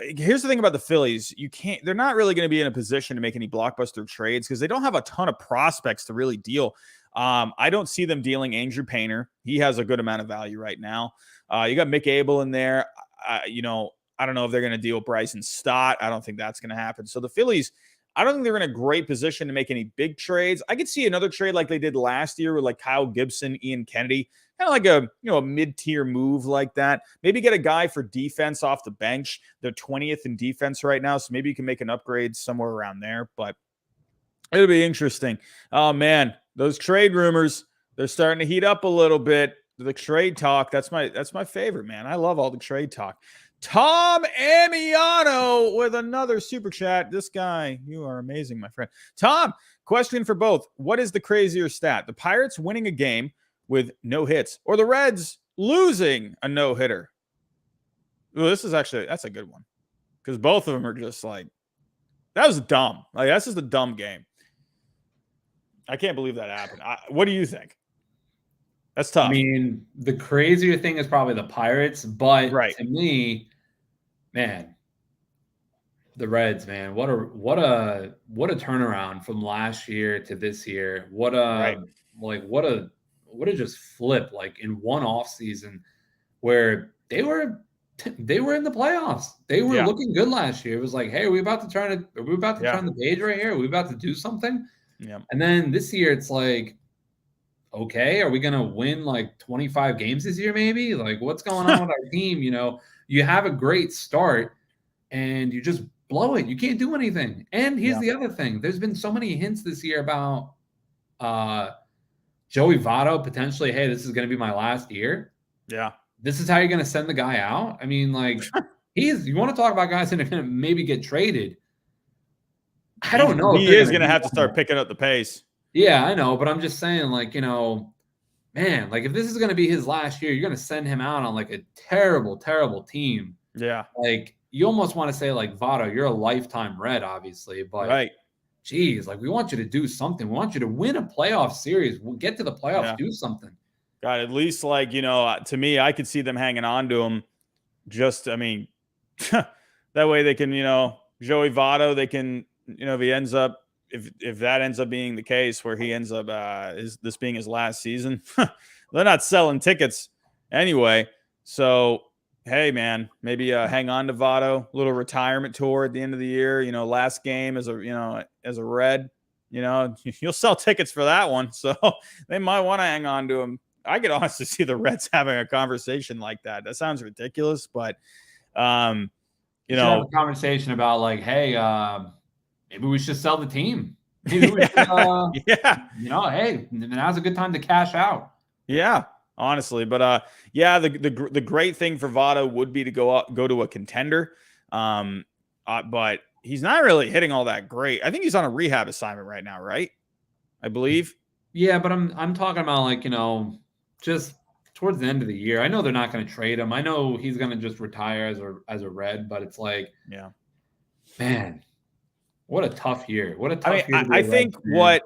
Here's the thing about the Phillies. They're not really going to be in a position to make any blockbuster trades because they don't have a ton of prospects to really deal. I don't see them dealing Andrew Painter. He has a good amount of value right now. You got Mick Abel in there. I don't know if they're going to deal Bryson Stott. I don't think that's going to happen. So the Phillies, I don't think they're in a great position to make any big trades. I could see another trade like they did last year with like Kyle Gibson, Ian Kennedy, kind of like a mid-tier move like that. Maybe get a guy for defense off the bench. They're 20th in defense right now, so maybe you can make an upgrade somewhere around there. But it'll be interesting. Oh man, those trade rumors, they're starting to heat up a little bit. The trade talk, that's my favorite, man. I love all the trade talk. Tom Amiano with another super chat. This guy, you are amazing, my friend. Tom, question for both. What is the crazier stat? The Pirates winning a game with no hits or the Reds losing a no-hitter? Well, that's a good one. Because both of them are just like, that was dumb. Like, that's just a dumb game. I can't believe that happened. What do you think? That's tough. I mean, the crazier thing is probably the Pirates, but to me, man, the Reds, man, what a turnaround from last year to this year. What a just flip, like in one off season where they were in the playoffs. They were looking good last year. It was like, hey, are we about to turn the page right here? Are we about to do something? Yeah. And then this year it's like, okay, are we going to win like 25 games this year maybe? Like, what's going on with our team? You know, you have a great start and you just blow it. You can't do anything. And here's the other thing. There's been so many hints this year about Joey Votto potentially, hey, this is going to be my last year. Yeah. This is how you're going to send the guy out? I mean, like, you want to talk about guys that are going to maybe get traded. I don't know. He is going to have to start picking up the pace. Yeah, I know, but I'm just saying, like, you know, man, like if this is going to be his last year, you're going to send him out on like a terrible, terrible team. Yeah. Like you almost want to say like, Votto, you're a lifetime Red, obviously, but geez, like we want you to do something. We want you to win a playoff series. We'll get to the playoffs, do something. God, at least like, you know, to me, I could see them hanging on to him. Just, I mean, that way they can, you know, Joey Votto, they can, you know, if he ends up, if that ends up being the case where he ends up is this being his last season, they're not selling tickets anyway. So, hey, man, maybe hang on to Votto, little retirement tour at the end of the year, you know, last game as a Red, you know, you'll sell tickets for that one. So they might want to hang on to him. I could honestly see the Reds having a conversation like that. That sounds ridiculous, but, you know, have a conversation about like, hey, maybe we should sell the team. Maybe we should, you know, hey, now's a good time to cash out. Yeah, honestly. But the great thing for Votto would be to go to a contender. But he's not really hitting all that great. I think he's on a rehab assignment right now, right? I believe. Yeah, but I'm talking about like, you know, just towards the end of the year. I know they're not going to trade him. I know he's going to just retire as a Red, but it's like, man, what a tough year. What a tough year. I think what,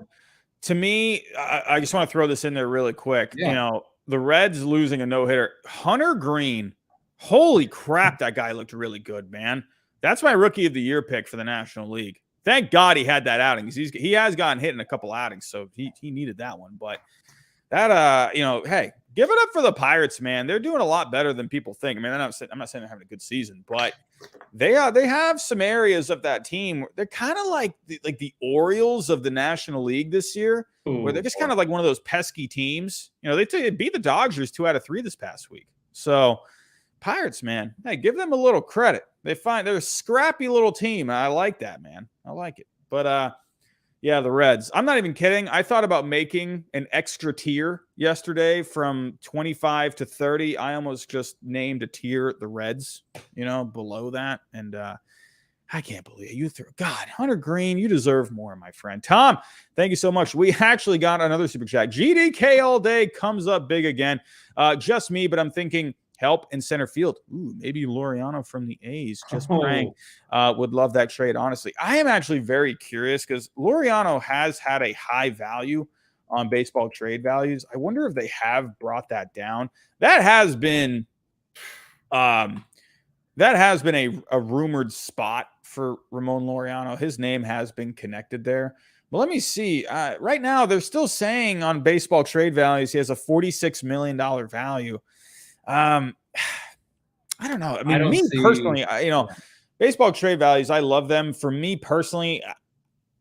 to me, I just want to throw this in there really quick. You know, the Reds losing a no-hitter. Hunter Green, holy crap, that guy looked really good, man. That's my Rookie of the Year pick for the National League. Thank God he had that outing. He has gotten hit in a couple outings, so he needed that one. But that, you know, hey, give it up for the Pirates, man. They're doing a lot better than people think. I mean, I'm not saying they're having a good season, but they have some areas of that team. They're kind of like the Orioles of the National League this year, where they're just kind of like one of those pesky teams. You know, they beat the Dodgers 2 out of 3 this past week. So Pirates, man, hey, give them a little credit. They're a scrappy little team. I like that, man. I like it. But yeah, the Reds. I'm not even kidding. I thought about making an extra tier yesterday from 25 to 30. I almost just named a tier the Reds, you know, below that. And I can't believe you threw. God, Hunter Green, you deserve more, my friend. Tom, thank you so much. We actually got another super chat. GDK all day comes up big again. Just me, but I'm thinking help in center field. Ooh, maybe Laureano from the A's. Just praying. Would love that trade, honestly. I am actually very curious because Laureano has had a high value on baseball trade values. I wonder if they have brought that down. That has been a rumored spot for Ramon Laureano. His name has been connected there. But let me see. Right now, they're still saying on baseball trade values he has a $46 million value. I don't know. I mean, personally, you know, baseball trade values, I love them. For me personally,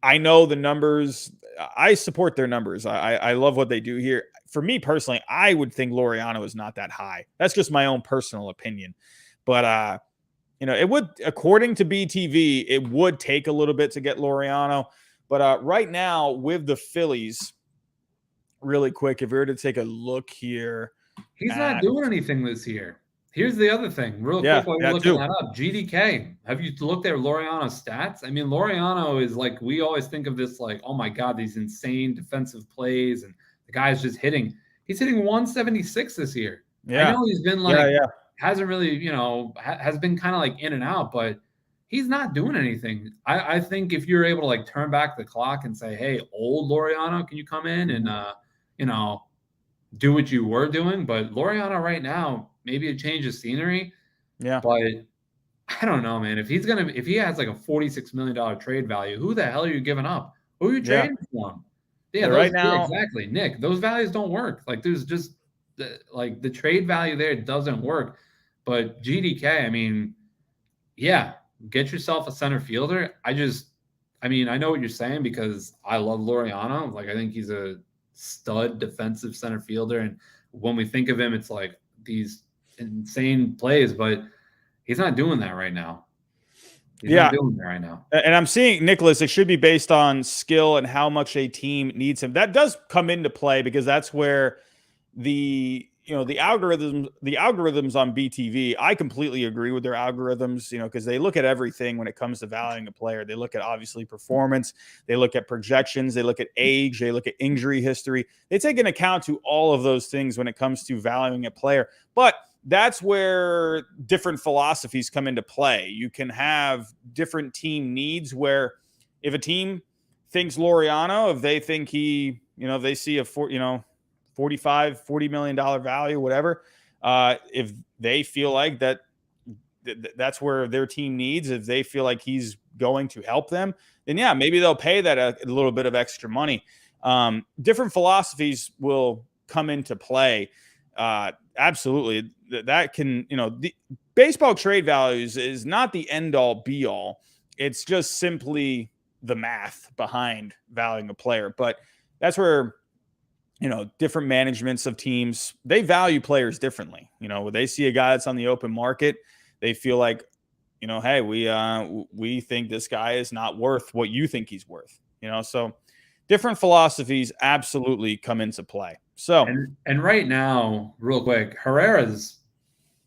I know the numbers. I support their numbers. I love what they do here. For me personally, I would think Laureano is not that high. That's just my own personal opinion. But, you know, it would, according to BTV, it would take a little bit to get Laureano. But right now with the Phillies, really quick, if we were to take a look here. He's not doing anything this year. Here's the other thing, real Yeah, quick while you're that looking too. that up. GDK. Have you looked at Laureano's stats? I mean, Laureano is like, we always think of this like, oh my God, these insane defensive plays, and the guy's just hitting. He's hitting 176 this year. I Yeah. know he's been Yeah, like, yeah. hasn't really, has been kind of like in and out, but he's not doing anything. I think if you're able to like turn back the clock and say, hey, old Laureano, can you come in and, you know, do what you were doing? But Laureano right now, maybe a change of scenery. Yeah. But I don't know, man. If he has like a $46 million trade value, who the hell are you giving up? Who are you Yeah. trading for? Yeah, right now, Exactly, Nick. Those values don't work. Like there's just the trade value there doesn't work. But GDK, I mean, yeah, get yourself a center fielder. I mean, I know what you're saying because I love Laureano. Like I think he's a stud defensive center fielder, and when we think of him, it's like these insane plays, but he's not doing that right now. He's not yeah. doing that right now. And I'm seeing, Nicholas, it should be based on skill and how much a team needs him. That does come into play because that's where the algorithms on BTV, I completely agree with their algorithms, because they look at everything when it comes to valuing a player. They look at obviously performance, they look at projections, they look at age, they look at injury history. They take into account to all of those things when it comes to valuing a player. But that's where different philosophies come into play. You can have different team needs where if a team thinks Laureano, if they think if they see a $40 million value, whatever, if they feel like that's where their team needs, if they feel like he's going to help them, then yeah, maybe they'll pay that a little bit of extra money. Different philosophies will come into play. Absolutely. That can, the baseball trade values is not the end all be all. It's just simply the math behind valuing a player. But that's where, different managements of teams, they value players differently. When they see a guy that's on the open market, they feel like, hey, we think this guy is not worth what you think he's worth. So different philosophies absolutely come into play. So and right now, real quick, Herrera's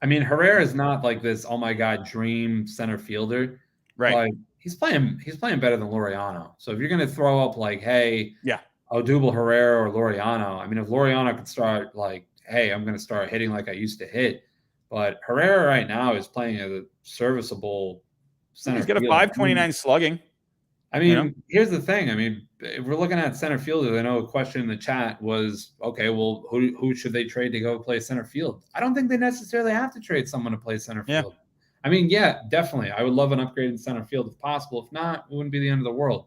not like this, oh my God, dream center fielder. right. Like he's playing better than Laureano. So if you're gonna throw up like, hey, Yeah. Odubel Herrera or Laureano, I mean, if Laureano could start like, hey, I'm gonna start hitting like I used to hit. But Herrera right now is playing a serviceable center He's got a field. 529 slugging. Here's the thing. I mean, if we're looking at center fielders, I know a question in the chat was, okay, well, who should they trade to go play center field? I don't think they necessarily have to trade someone to play center field. I mean, yeah, definitely. I would love an upgrade in center field if possible. If not, it wouldn't be the end of the world.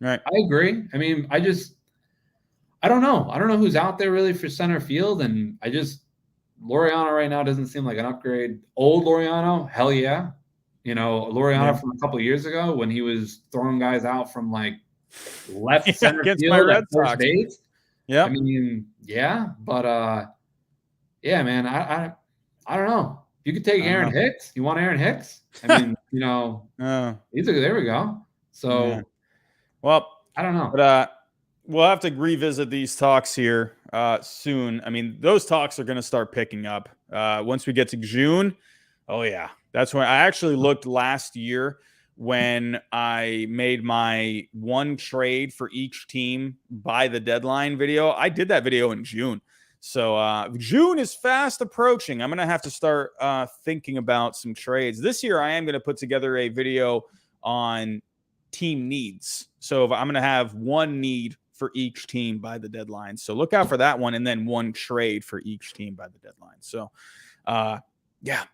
Right. I agree. I mean, I don't know. I don't know who's out there really for center field. And Laureano right now doesn't seem like an upgrade. Old Laureano, hell yeah. Laureano from a couple of years ago when he was throwing guys out from like left center against field my Red at first Sox. base. Yeah. I mean, yeah, but yeah, man, I don't know. You could take Aaron Hicks. You want Aaron Hicks? I mean, there we go. So, yeah. Well, I don't know. But we'll have to revisit these talks here soon. I mean, those talks are going to start picking up once we get to June. Oh yeah, that's when I actually looked last year when I made my one trade for each team by the deadline video. I did that video in June. So June is fast approaching. I'm going to have to start thinking about some trades. This year, I am going to put together a video on team needs. So I'm going to have one need for each team by the deadline. So look out for that one, and then one trade for each team by the deadline. So yeah,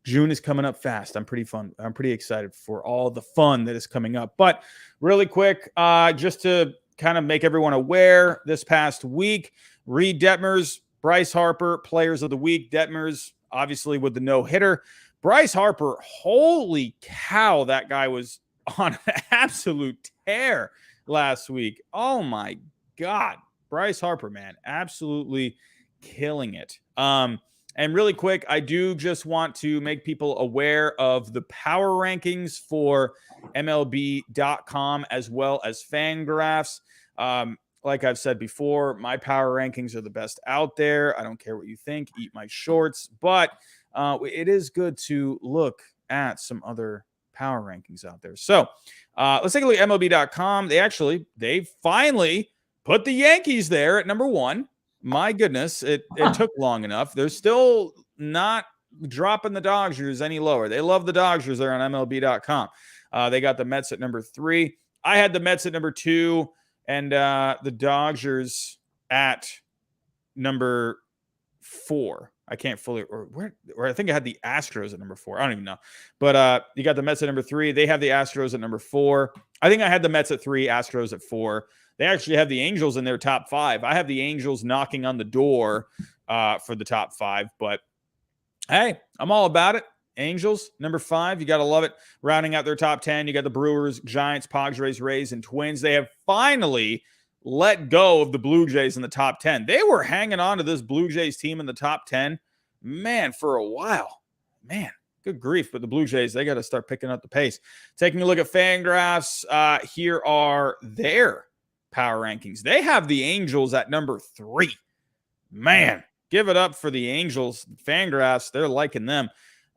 June is coming up fast. I'm pretty excited for all the fun that is coming up. But really quick, just to kind of make everyone aware, this past week, Reed Detmers, Bryce Harper, players of the week. Detmers, obviously, with the no-hitter. Bryce Harper, holy cow, that guy was on an absolute tear last week. Oh, my God. Bryce Harper, man, absolutely killing it. And really quick, I do just want to make people aware of the power rankings for MLB.com as well as Fangraphs. Like I've said before, my power rankings are the best out there. I don't care what you think. Eat my shorts. But it is good to look at some other power rankings out there. So let's take a look at MLB.com. They finally put the Yankees there at number 1. My goodness, it took long enough. They're still not dropping the Dodgers any lower. They love the Dodgers there on MLB.com. They got the Mets at number 3. I had the Mets at number 2 and the Dodgers at number 4. I can't fully, or I think I had the Astros at number 4. I don't even know. But you got the Mets at number 3. They have the Astros at number 4. I think I had the Mets at 3, Astros at 4. They actually have the Angels in their top 5. I have the Angels knocking on the door for the top 5. But hey, I'm all about it. Angels, number 5. You got to love it. Rounding out their top 10, you got the Brewers, Giants, Padres, Rays, and Twins. They have finally let go of the Blue Jays in the top 10. They were hanging on to this Blue Jays team in the top 10, man, for a while. Man, good grief. But the Blue Jays, they got to start picking up the pace. Taking a look at Fangraphs, here are their power rankings. They have the Angels at number 3. Man, give it up for the Angels. Fangraphs, they're liking them.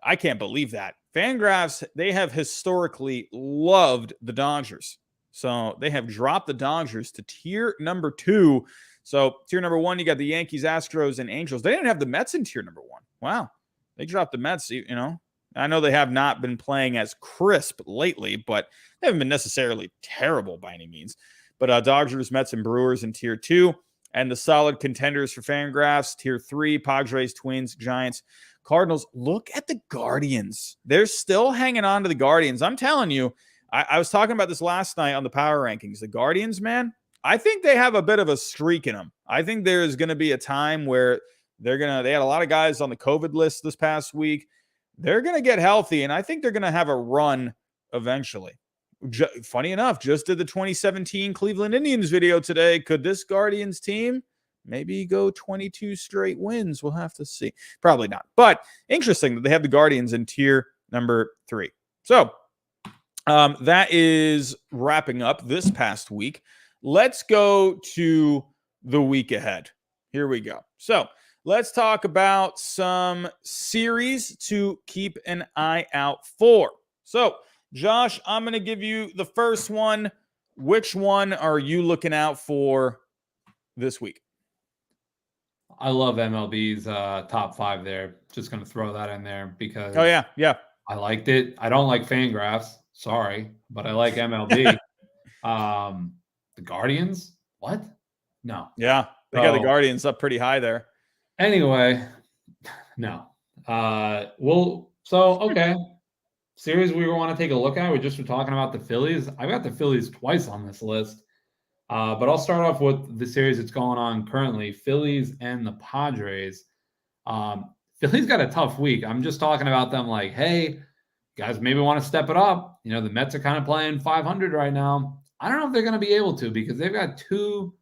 I can't believe that. Fangraphs, they have historically loved the Dodgers. So they have dropped the Dodgers to tier number 2. So tier number 1, you got the Yankees, Astros, and Angels. They didn't have the Mets in tier number 1. Wow. They dropped the Mets, you know. I know they have not been playing as crisp lately, but they haven't been necessarily terrible by any means. But Dodgers, Mets, and Brewers in tier 2. And the solid contenders for Fangraphs, tier 3, Padres, Twins, Giants, Cardinals. Look at the Guardians. They're still hanging on to the Guardians. I'm telling you, I was talking about this last night on the power rankings. The Guardians, man, I think they have a bit of a streak in them. I think there's going to be a time where they had a lot of guys on the COVID list this past week. They're going to get healthy, and I think they're going to have a run eventually. Funny enough, just did the 2017 Cleveland Indians video today. Could this Guardians team maybe go 22 straight wins? We'll have to see. Probably not. But interesting that they have the Guardians in tier number 3. So that is wrapping up this past week. Let's go to the week ahead. Here we go. So let's talk about some series to keep an eye out for. So, Josh, I'm going to give you the first one. Which one are you looking out for this week? I love MLB's top 5 there. Just going to throw that in there because I liked it. I don't like Fangraphs. Sorry, but I like MLB. The Guardians? What? No. Yeah, they got the Guardians up pretty high there. Anyway, no. Okay. Series we want to take a look at. We just were talking about the Phillies. I got the Phillies twice on this list. But I'll start off with the series that's going on currently, Phillies and the Padres. Phillies got a tough week. I'm just talking about them like, hey, guys maybe want to step it up. You know, the Mets are kind of playing 500 right now. I don't know if they're going to be able to because they've got 2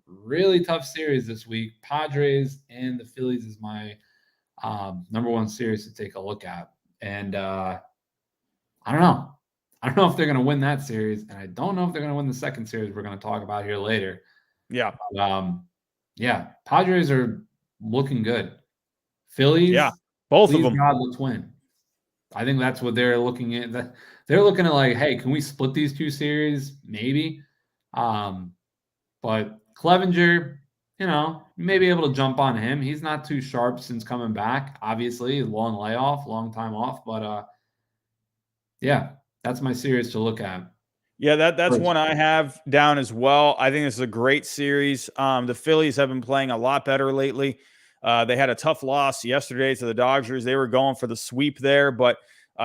really tough series this week. Padres and the Phillies is my number 1 series to take a look at. And I don't know. I don't know if they're going to win that series, and I don't know if they're going to win the second series we're going to talk about here later. Yeah. Padres are looking good. Phillies, both of them. God, let's win. I think that's what they're looking at. They're looking at like, hey, can we split these 2 series? Maybe. But Clevenger, you know, you may be able to jump on him. He's not too sharp since coming back. Obviously, long layoff, long time off. But that's my series to look at. Yeah, that's one I have down as well. I think this is a great series. The Phillies have been playing a lot better lately. They had a tough loss yesterday to the Dodgers. They were going for the sweep there, but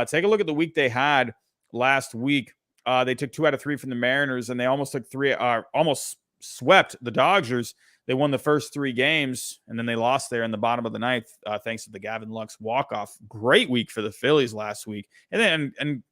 take a look at the week they had last week. They took 2 out of 3 from the Mariners, and they almost swept the Dodgers. They won the first 3 games, and then they lost there in the bottom of the ninth thanks to the Gavin Lux walk-off. Great week for the Phillies last week. And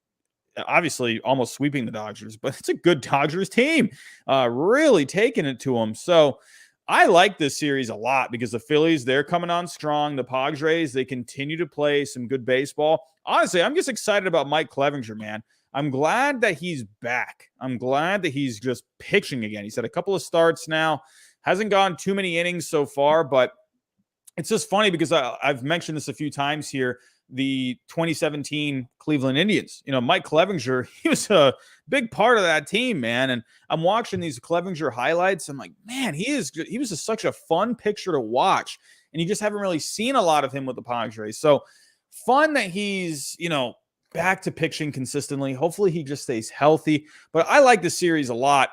obviously almost sweeping the Dodgers, but it's a good Dodgers team, really taking it to them. So I like this series a lot because the Phillies, they're coming on strong. The Padres, they continue to play some good baseball. Honestly, I'm just excited about Mike Clevenger, man. I'm glad that he's back. I'm glad that he's just pitching again. He's had a couple of starts now. Hasn't gone too many innings so far, but it's just funny because I've mentioned this a few times here. The 2017 Cleveland Indians, Mike Clevinger, he was a big part of that team, man. And I'm watching these Clevinger highlights. I'm like, man, he was such a fun picture to watch. And you just haven't really seen a lot of him with the Padres. So fun that he's, back to pitching consistently. Hopefully he just stays healthy. But I like the series a lot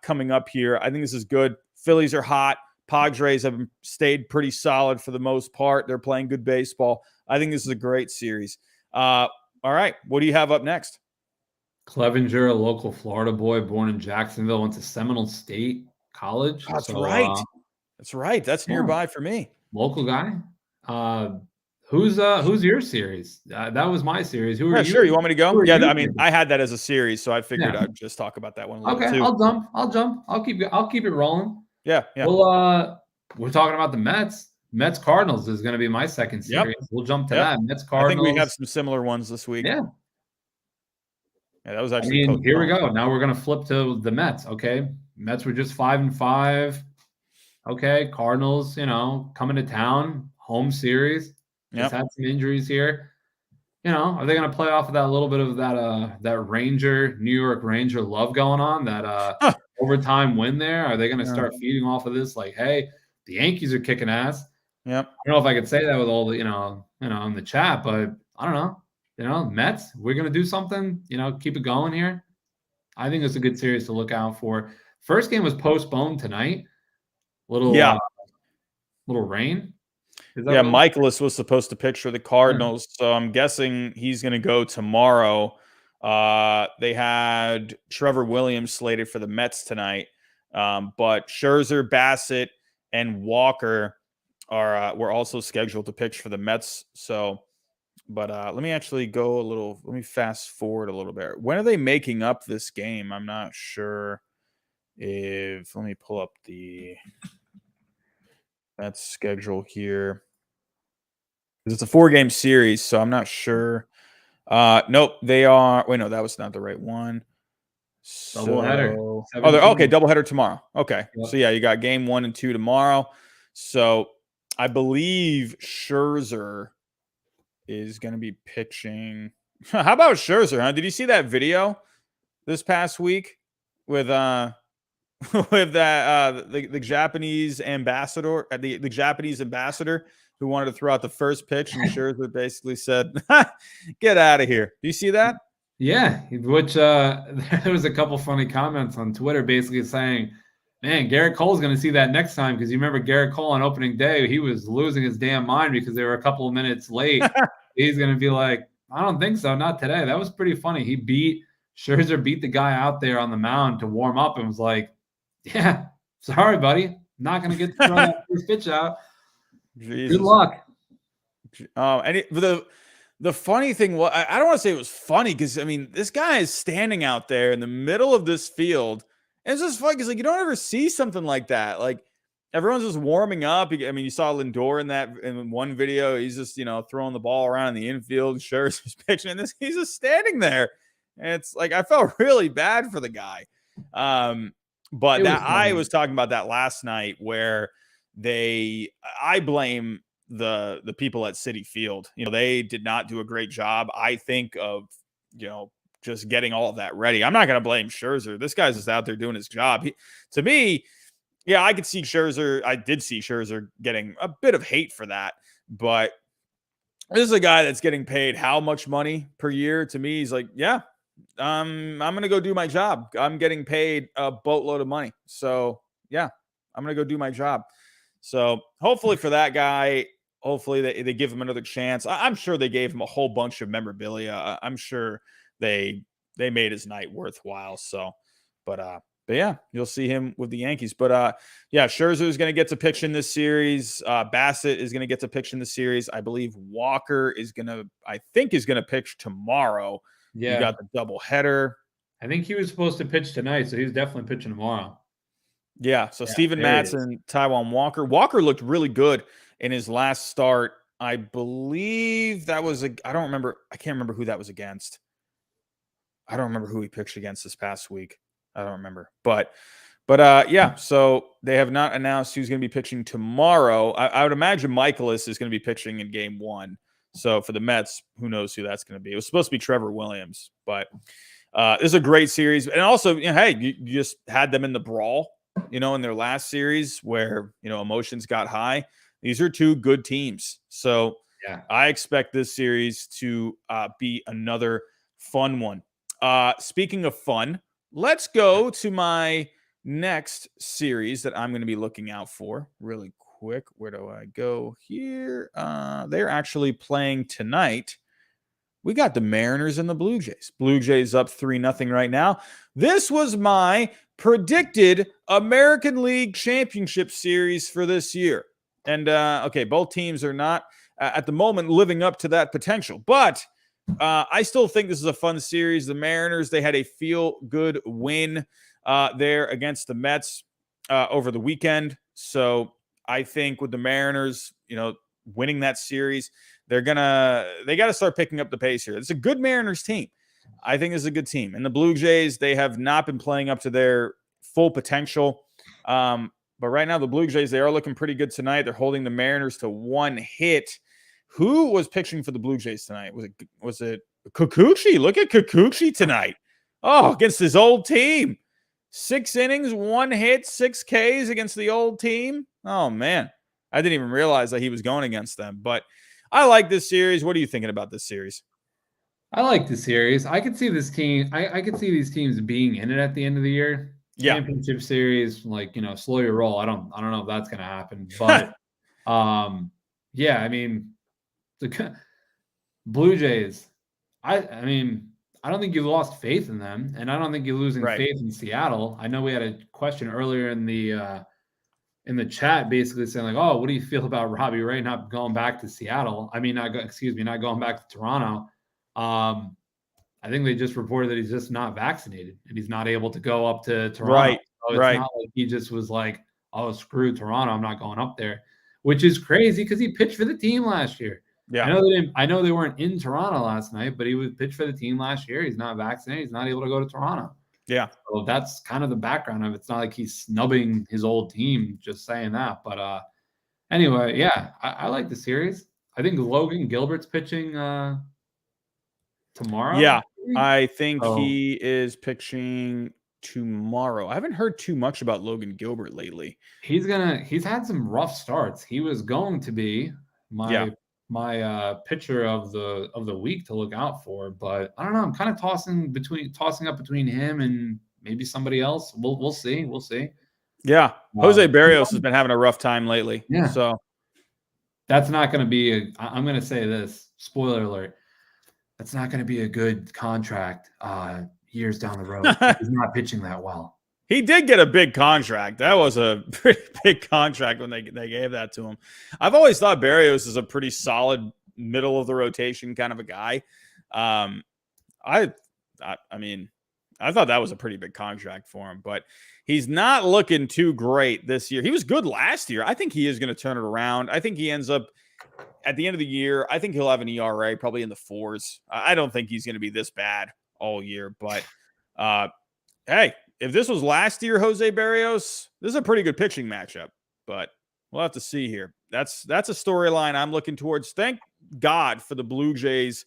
coming up here. I think this is good. Phillies are hot. Padres have stayed pretty solid for the most part. They're playing good baseball. I think this is a great series. All right. What do you have up next? Clevinger, a local Florida boy born in Jacksonville, went to Seminole State College. That's right. That's right. That's nearby for me. Local guy. Who's your series? That was my series. Who are you? Sure. You want me to go? Yeah, I mean, I had that as a series, so I figured I'd just talk about that one a little bit too. I'll jump. I'll keep it rolling. Yeah. Well, we're talking about the Mets. Mets Cardinals is going to be my second series. Yep. We'll jump to that. Mets Cardinals. I think we have some similar ones this week. Yeah. Yeah, that was actually. Here we go. Now we're going to flip to the Mets. Okay, Mets were just 5-5. Okay, Cardinals, coming to town, home series. Just had some injuries here. Are they going to play off of that little bit of that New York Ranger love going on? That overtime win there? Are they going to start feeding off of this? Like, hey, the Yankees are kicking ass. Yep. I don't know if I could say that with all the, in the chat, but I don't know. Mets, we're going to do something, keep it going here. I think it's a good series to look out for. First game was postponed tonight. Little rain. Yeah, Michaelis was supposed to pitch for the Cardinals, so I'm guessing he's going to go tomorrow. They had Trevor Williams slated for the Mets tonight, but Scherzer, Bassett, and Walker were also scheduled to pitch for the Mets. So, but let me actually go let me fast forward a little bit. When are they making up this game? I'm not sure let me pull up that schedule here. It's a 4-game series, so I'm not sure. Nope, they are. Wait, no, that was not the right one. Doubleheader. Okay, doubleheader tomorrow. Okay, so yeah, you got game 1 and 2 tomorrow. So I believe Scherzer is going to be pitching. How about Scherzer? Huh? Did you see that video this past week with with that the Japanese ambassador, the Japanese ambassador who wanted to throw out the first pitch, and Scherzer basically said, "Get out of here." Do you see that? Yeah, which there was a couple funny comments on Twitter basically saying, man, Garrett Cole's going to see that next time, because you remember Garrett Cole on opening day, he was losing his damn mind because they were a couple of minutes late. He's going to be like, I don't think so, not today. That was pretty funny. Scherzer beat the guy out there on the mound to warm up and was like, yeah, sorry, buddy. Not going to get to throw that first pitch out. Jesus. Good luck. And the funny thing was, I don't want to say it was funny, because, I mean, this guy is standing out there in the middle of this field. And it's just funny because, like, you don't ever see something like that. Like, everyone's just warming up. I mean, you saw Lindor in one video. He's just, throwing the ball around in the infield. Scherzer's pitching, and he's just standing there. And it's like, I felt really bad for the guy. But I was talking about that last night, where I blame the people at Citi Field. They did not do a great job, I think, of, just getting all of that ready. I'm not going to blame Scherzer. This guy's just out there doing his job. To me, yeah, I could see Scherzer. I did see Scherzer getting a bit of hate for that, but this is a guy that's getting paid how much money per year? To me, he's like, yeah, I'm going to go do my job. I'm getting paid a boatload of money. So yeah, I'm going to go do my job. So hopefully for that guy, hopefully they give him another chance. I'm sure they gave him a whole bunch of memorabilia. I'm sure they made his night worthwhile. So, but yeah, you'll see him with the Yankees. But yeah, Scherzer is going to get to pitch in this series. Bassett is going to get to pitch in the series. I believe Walker is going to pitch tomorrow. Yeah, you got the double header. I think he was supposed to pitch tonight, so he's definitely pitching tomorrow. Yeah, so Steven Matz and Taijuan Walker. Walker looked really good in his last start. I believe that was I can't remember who that was against. I don't remember who he pitched against this past week. I don't remember. But But yeah, so they have not announced who's going to be pitching tomorrow. I would imagine Michaelis is going to be pitching in game one. So for the Mets, who knows who that's going to be? It was supposed to be Trevor Williams, but this is a great series. And also, hey, you just had them in the brawl, in their last series where, emotions got high. These are two good teams. So Yeah. I expect this series to be another fun one. Speaking of fun, let's go to my next series that I'm going to be looking out for really quick. Where do I go here? They're actually playing tonight. We got the Mariners and the Blue Jays. Blue Jays up 3-0 right now. This was my predicted American League Championship series for this year. And okay, both teams are not at the moment living up to that potential, but I still think this is a fun series. The Mariners, they had a feel-good win there against the Mets over the weekend. So I think with the Mariners, winning that series, they got to start picking up the pace here. It's a good Mariners team. I think it's a good team. And the Blue Jays, they have not been playing up to their full potential. But right now, the Blue Jays, they are looking pretty good tonight. They're holding the Mariners to 1 hit. Who was pitching for the Blue Jays tonight? Was it Kikuchi? Look at Kikuchi tonight. Oh, against his old team. 6 innings, 1 hit, 6 Ks against the old team. Oh, man. I didn't even realize that he was going against them. But I like this series. What are you thinking about this series? I like the series. I could see this team. I could see these teams being in it at the end of the year. Yeah. Championship series, slow your roll. I don't know if that's going to happen, but yeah. I mean, the Blue Jays. I don't think you lost faith in them, and I don't think you're losing faith in Seattle. I know we had a question earlier in the chat, basically saying like, "Oh, what do you feel about Robbie Ray not going back to Seattle? Not going back to Toronto." I think they just reported that he's just not vaccinated and he's not able to go up to Toronto. Right. So it's not like he just was like, "Oh, screw Toronto, I'm not going up there," which is crazy because he pitched for the team last year. Yeah. I know they weren't in Toronto last night, but he was pitched for the team last year. He's not vaccinated. He's not able to go to Toronto. Yeah. So that's kind of the background of it. It's not like he's snubbing his old team, just saying that. But anyway, yeah, I like the series. I think Logan Gilbert's pitching tomorrow. Yeah, I think he is pitching tomorrow. I haven't heard too much about Logan Gilbert lately. He's had some rough starts. He was going to be my pitcher of the week to look out for, but I don't know. I'm kind of tossing up between him and maybe somebody else. We'll see. Yeah, Jose Barrios has been having a rough time lately. Yeah, so that's not going to be. I'm going to say this. Spoiler alert. That's not going to be a good contract years down the road. He's not pitching that well. He did get a big contract. That was a pretty big contract when they gave that to him. I've always thought Barrios is a pretty solid middle of the rotation kind of a guy. I mean, I thought that was a pretty big contract for him, but he's not looking too great this year. He was good last year. I think he is going to turn it around. I think he ends up at the end of the year. I think he'll have an ERA probably in the 4s. I don't think he's going to be this bad all year, but hey, if this was last year, Jose Barrios, this is a pretty good pitching matchup, but we'll have to see here. That's a storyline I'm looking towards. Thank God for the Blue Jays,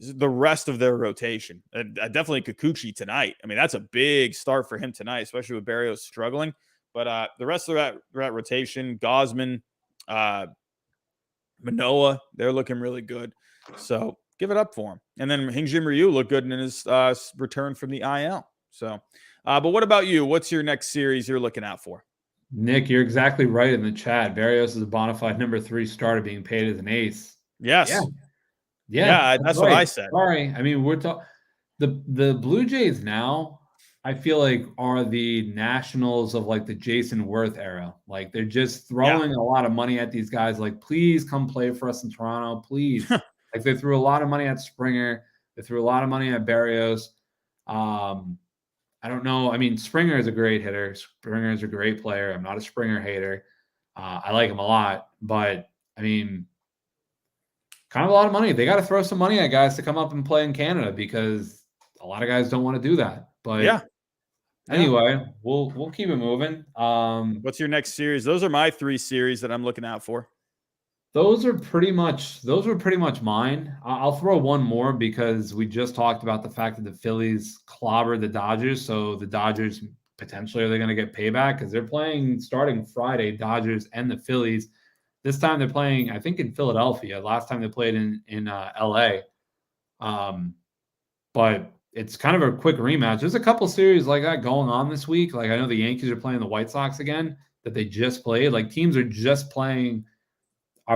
the rest of their rotation. Definitely Kikuchi tonight. I mean, that's a big start for him tonight, especially with Barrios struggling. But the rest of that rotation, Gosman, Manoa, they're looking really good. So give it up for him. And then Hyun-Jin Ryu looked good in his return from the IL. So, but what about you? What's your next series you're looking out for? Nick, you're exactly right in the chat. Barrios is a bona fide number 3 starter being paid as an ace. Yes. Yeah, that's what I said. Sorry. I mean, we're talking the Blue Jays now, I feel like are the Nationals of like the Jason Worth era. Like they're just throwing a lot of money at these guys. Like, please come play for us in Toronto, please. Like they threw a lot of money at Springer. They threw a lot of money at Barrios. I don't know. I mean, Springer is a great hitter. Springer is a great player. I'm not a Springer hater. I like him a lot, but I mean, kind of a lot of money. They got to throw some money at guys to come up and play in Canada because a lot of guys don't want to do that. But Anyway, we'll keep it moving. What's your next series? Those are my 3 series that I'm looking out for. Those were pretty much mine. I'll throw one more because we just talked about the fact that the Phillies clobbered the Dodgers. So the Dodgers potentially, are they going to get payback? Because they're playing starting Friday, Dodgers and the Phillies. This time they're playing, I think, in Philadelphia. Last time they played in LA. But it's kind of a quick rematch. There's a couple series like that going on this week. Like I know the Yankees are playing the White Sox again that they just played. Like teams are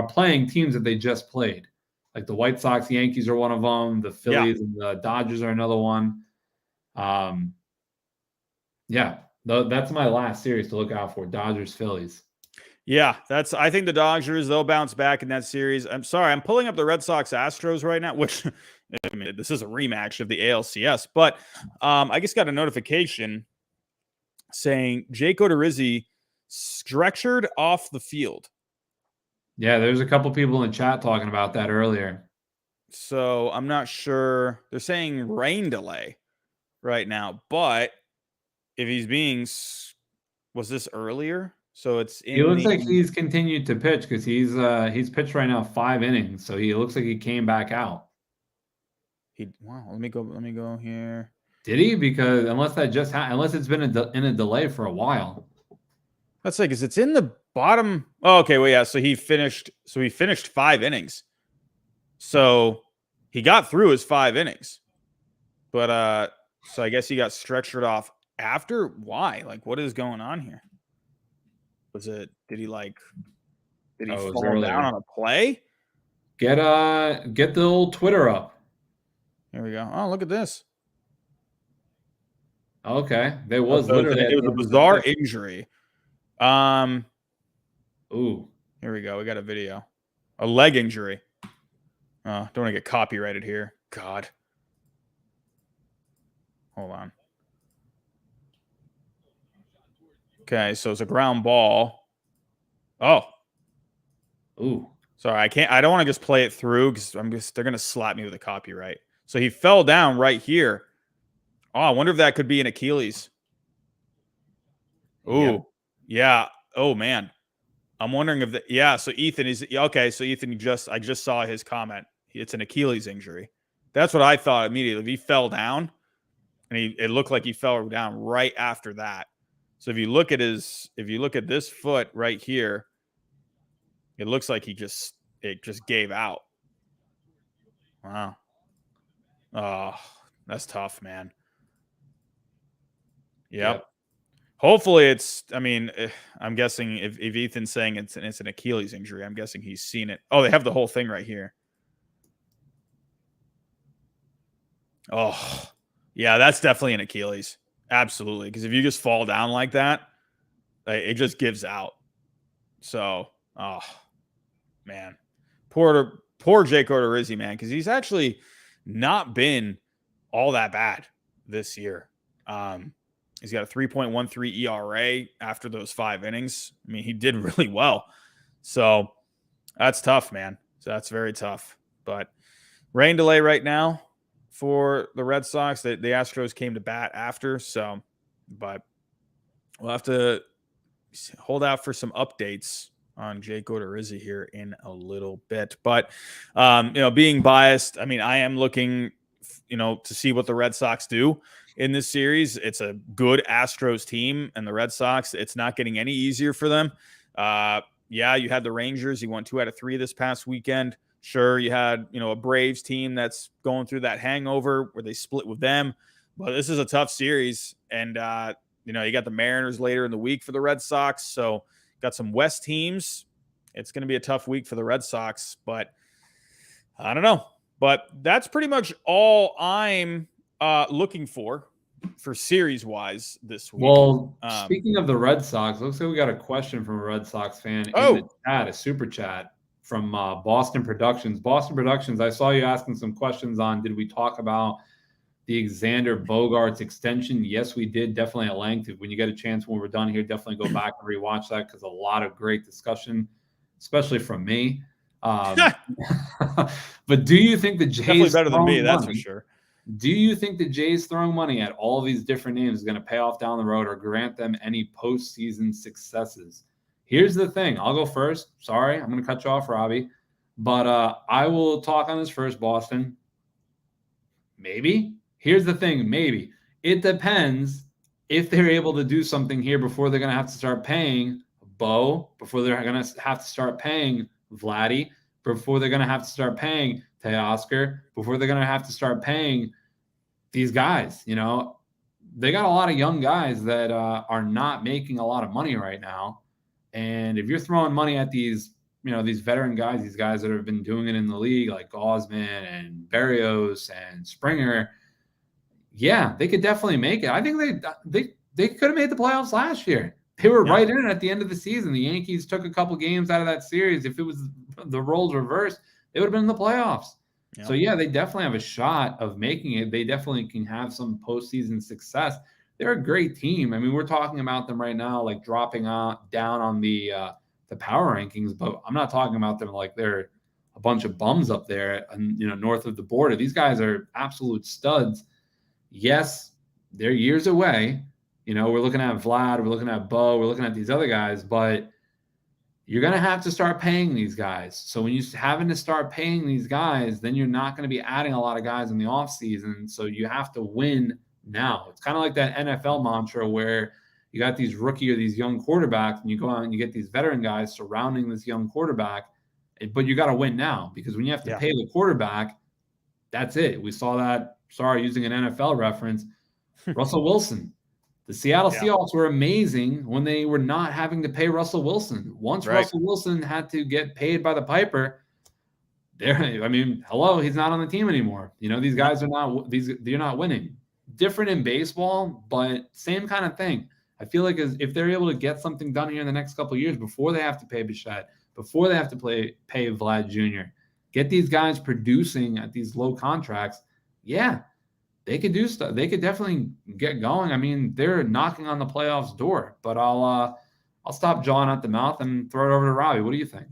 playing teams that they just played. Like the White Sox, Yankees are one of them. The Phillies and the Dodgers are another one. That's my last series to look out for, Dodgers, Phillies. Yeah, I think the Dodgers, they'll bounce back in that series. I'm sorry, I'm pulling up the Red Sox Astros right now, which, I mean, this is a rematch of the ALCS, but I just got a notification saying Jake Odorizzi stretchered off the field. Yeah, there's a couple people in the chat talking about that earlier. So I'm not sure. They're saying rain delay right now, but if was this earlier? So it's in. He looks like he's continued to pitch because he's pitched right now 5 innings, so he looks like he came back out. Wow. Let me go here. Did he? Because unless it's been in a delay for a while. Let's say because it's in the bottom. Oh, okay. Well, yeah. So he finished 5 innings. So he got through his 5 innings, but so I guess he got stretchered off after. Why? Like, what is going on here? Did he fall down on a play? Get the old Twitter up. Here we go. Oh, look at this. Okay. It was a bizarre injury. Ooh. Here we go. We got a video. A leg injury. Don't want to get copyrighted here. God. Hold on. Okay, so it's a ground ball. Oh. Ooh. Sorry, I don't want to just play it through because they're gonna slap me with a copyright. So he fell down right here. Oh, I wonder if that could be an Achilles. Ooh. Yeah. Oh man. I'm wondering if so Ethan is okay. So Ethan I just saw his comment. It's an Achilles injury. That's what I thought immediately. If he fell down, and it looked like he fell down right after that. So if you look at this foot right here, it looks like it just gave out. Wow. Oh, that's tough, man. Yep. Hopefully I'm guessing if Ethan's saying it's an Achilles injury, I'm guessing he's seen it. Oh, they have the whole thing right here. Oh, yeah, that's definitely an Achilles. Absolutely. Because if you just fall down like that, it just gives out. So, oh, man. Poor Jake Odorizzi, man, because he's actually not been all that bad this year. He's got a 3.13 ERA after those 5 innings. I mean, he did really well. So that's tough, man. So that's very tough. But rain delay right now for the Red Sox. The Astros came to bat after. So, but we'll have to hold out for some updates on Jake Odorizzi here in a little bit. But, being biased, I mean, I am looking, to see what the Red Sox do in this series. It's a good Astros team, and the Red Sox, it's not getting any easier for them. Yeah, you had the Rangers. You won 2 out of 3 this past weekend. Sure, you had, a Braves team that's going through that hangover where they split with them. But this is a tough series. And, you got the Mariners later in the week for the Red Sox. So got some West teams. It's going to be a tough week for the Red Sox. But I don't know. But that's pretty much all I'm looking for series-wise this week. Well, speaking of the Red Sox, looks like we got a question from a Red Sox fan in the chat, a super chat from Boston Productions. Boston Productions, I saw you asking some questions on, did we talk about the Xander Bogaerts extension? Yes, we did, definitely at length. When you get a chance when we're done here, definitely go back and rewatch that because a lot of great discussion, especially from me. But do you think the Jays definitely better than me? That's for sure. Do you think the Jays throwing money at all these different names is going to pay off down the road or grant them any postseason successes? Here's the thing. I'll go first. Sorry, I'm going to cut you off, Robbie. But I will talk on this first, Boston. Maybe. Here's the thing. Maybe. It depends if they're able to do something here before they're going to have to start paying Bo, before they're going to have to start paying Vladdy, before they're going to have to start paying Teoscar, before they're going to have to start paying these guys. You know, they got a lot of young guys that are not making a lot of money right now. And if you're throwing money at these, you know, these veteran guys, these guys that have been doing it in the league, like Gausman and Berrios and Springer, yeah, they could definitely make it. I think they could have made the playoffs last year. They were right in it at the end of the season. The Yankees took a couple games out of that series. If it was the roles reversed, they would have been in the playoffs. Yeah. So, yeah, they definitely have a shot of making it. They definitely can have some postseason success. They're a great team. I mean, we're talking about them right now, like dropping down on the power rankings, but I'm not talking about them like they're a bunch of bums up there, and, you know, north of the border. These guys are absolute studs. Yes, they're years away. You know, we're looking at Vlad, we're looking at Bo, we're looking at these other guys, but you're going to have to start paying these guys. So when you're having to start paying these guys, then you're not going to be adding a lot of guys in the offseason. So you have to win now. It's kind of like that NFL mantra where you got these rookie or these young quarterbacks, and you go out and you get these veteran guys surrounding this young quarterback, but you got to win now, because when you have to pay the quarterback, that's it. We saw that, using an NFL reference, Russell Wilson. The Seattle Seahawks were amazing when they were not having to pay Russell Wilson. Once Russell Wilson had to get paid by the piper, he's not on the team anymore. You know, these guys are not they're not winning. Different in baseball, but same kind of thing. I feel like if they're able to get something done here in the next couple of years before they have to pay Bichette, before they have to pay Vlad Jr., get these guys producing at these low contracts, they could do stuff. They could definitely get going. I mean, they're knocking on the playoffs door. But I'll stop jawing at the mouth and throw it over to Robbie. What do you think?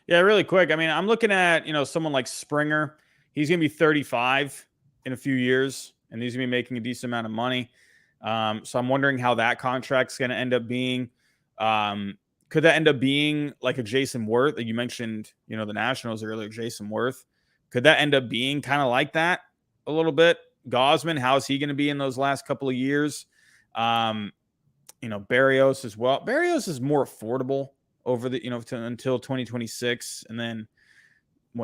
Yeah, really quick. I mean, I'm looking at, you know, someone like Springer. He's going to be 35 in a few years, and he's going to be making a decent amount of money. So I'm wondering how that contract's going to end up being. Could that end up being like a Jason Worth? You mentioned, you know, the Nationals earlier, Jason Worth. Could that end up being kind of like that a little bit? Gausman, how is he going to be in those last couple of years? You know, Berrios as well. Berrios is more affordable over the, you know, until 2026. And then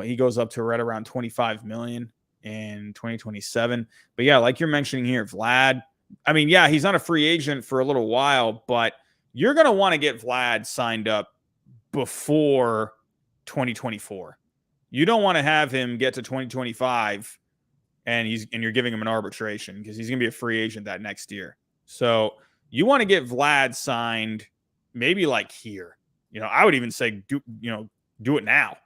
he goes up to right around 25 million in 2027. But yeah, like you're mentioning here, Vlad, I mean, yeah, he's not a free agent for a little while, but you're going to want to get Vlad signed up before 2024. You don't want to have him get to 2025 and you're giving him an arbitration, because he's going to be a free agent that next year. So you want to get Vlad signed maybe like here. You know, I would even say do it now.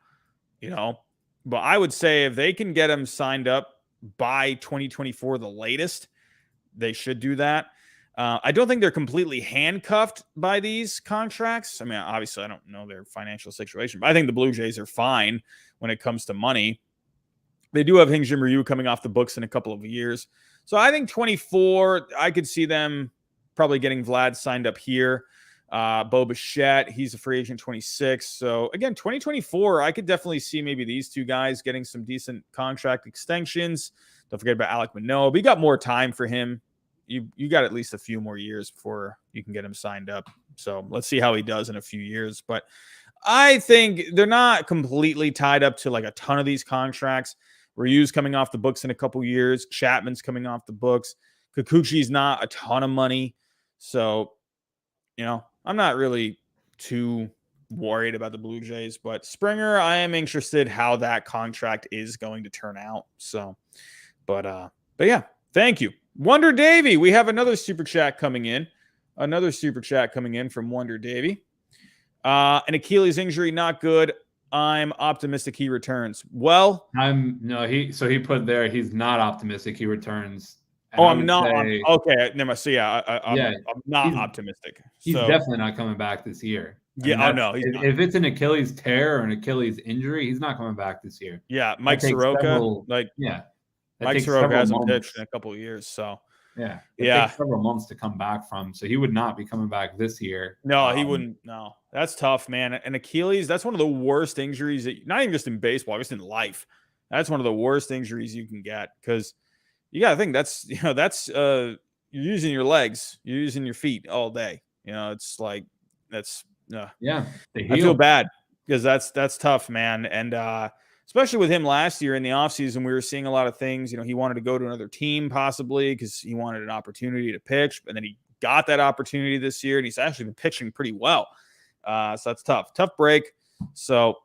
You know, but I would say if they can get him signed up by 2024 the latest, they should do that. I don't think they're completely handcuffed by these contracts. I mean, obviously, I don't know their financial situation, but I think the Blue Jays are fine when it comes to money. They do have Hyun-Jin Ryu coming off the books in a couple of years. So I think 24, I could see them probably getting Vlad signed up here. Bo Bichette, he's a free agent 26. So again, 2024, I could definitely see maybe these two guys getting some decent contract extensions. Don't forget about Alek Manoah. We got more time for him. You got at least a few more years before you can get him signed up. So let's see how he does in a few years. But I think they're not completely tied up to like a ton of these contracts. Ryu's coming off the books in a couple years. Chapman's coming off the books. Kikuchi's not a ton of money. So, you know, I'm not really too worried about the Blue Jays. But Springer, I am interested how that contract is going to turn out. So, but yeah, thank you. Wonder Davy, we have another super chat coming in. Another super chat coming in from Wonder Davy. An Achilles injury, not good. I'm optimistic he returns. Well, he put there he's not optimistic he returns. I'm not. Okay, never mind. So yeah, I'm not optimistic. He's definitely not coming back this year. No. If it's an Achilles tear or an Achilles injury, he's not coming back this year. Yeah, Mike Soroka, Mike takes Soroka several hasn't months. pitched in a couple of years, so yeah, it takes several months to come back from. So he would not be coming back this year. No, he wouldn't. No, that's tough, man. And Achilles, that's one of the worst injuries that, not even just in baseball, just in life. That's one of the worst injuries you can get, because you got to think that's, you're using your legs, you're using your feet all day. It's like, that's, yeah, I feel bad, because that's tough, man. And especially with him last year in the offseason, we were seeing a lot of things. He wanted to go to another team possibly because he wanted an opportunity to pitch, and then he got that opportunity this year, and he's actually been pitching pretty well. So that's tough break. So,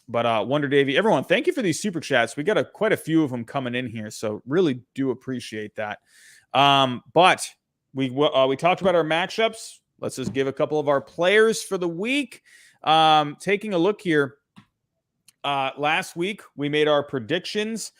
but Wonder Davey, everyone, thank you for these super chats. We got quite a few of them coming in here, so really do appreciate that. But we talked about our matchups. Let's just give a couple of our players for the week. Taking a look here, last week we made our predictions.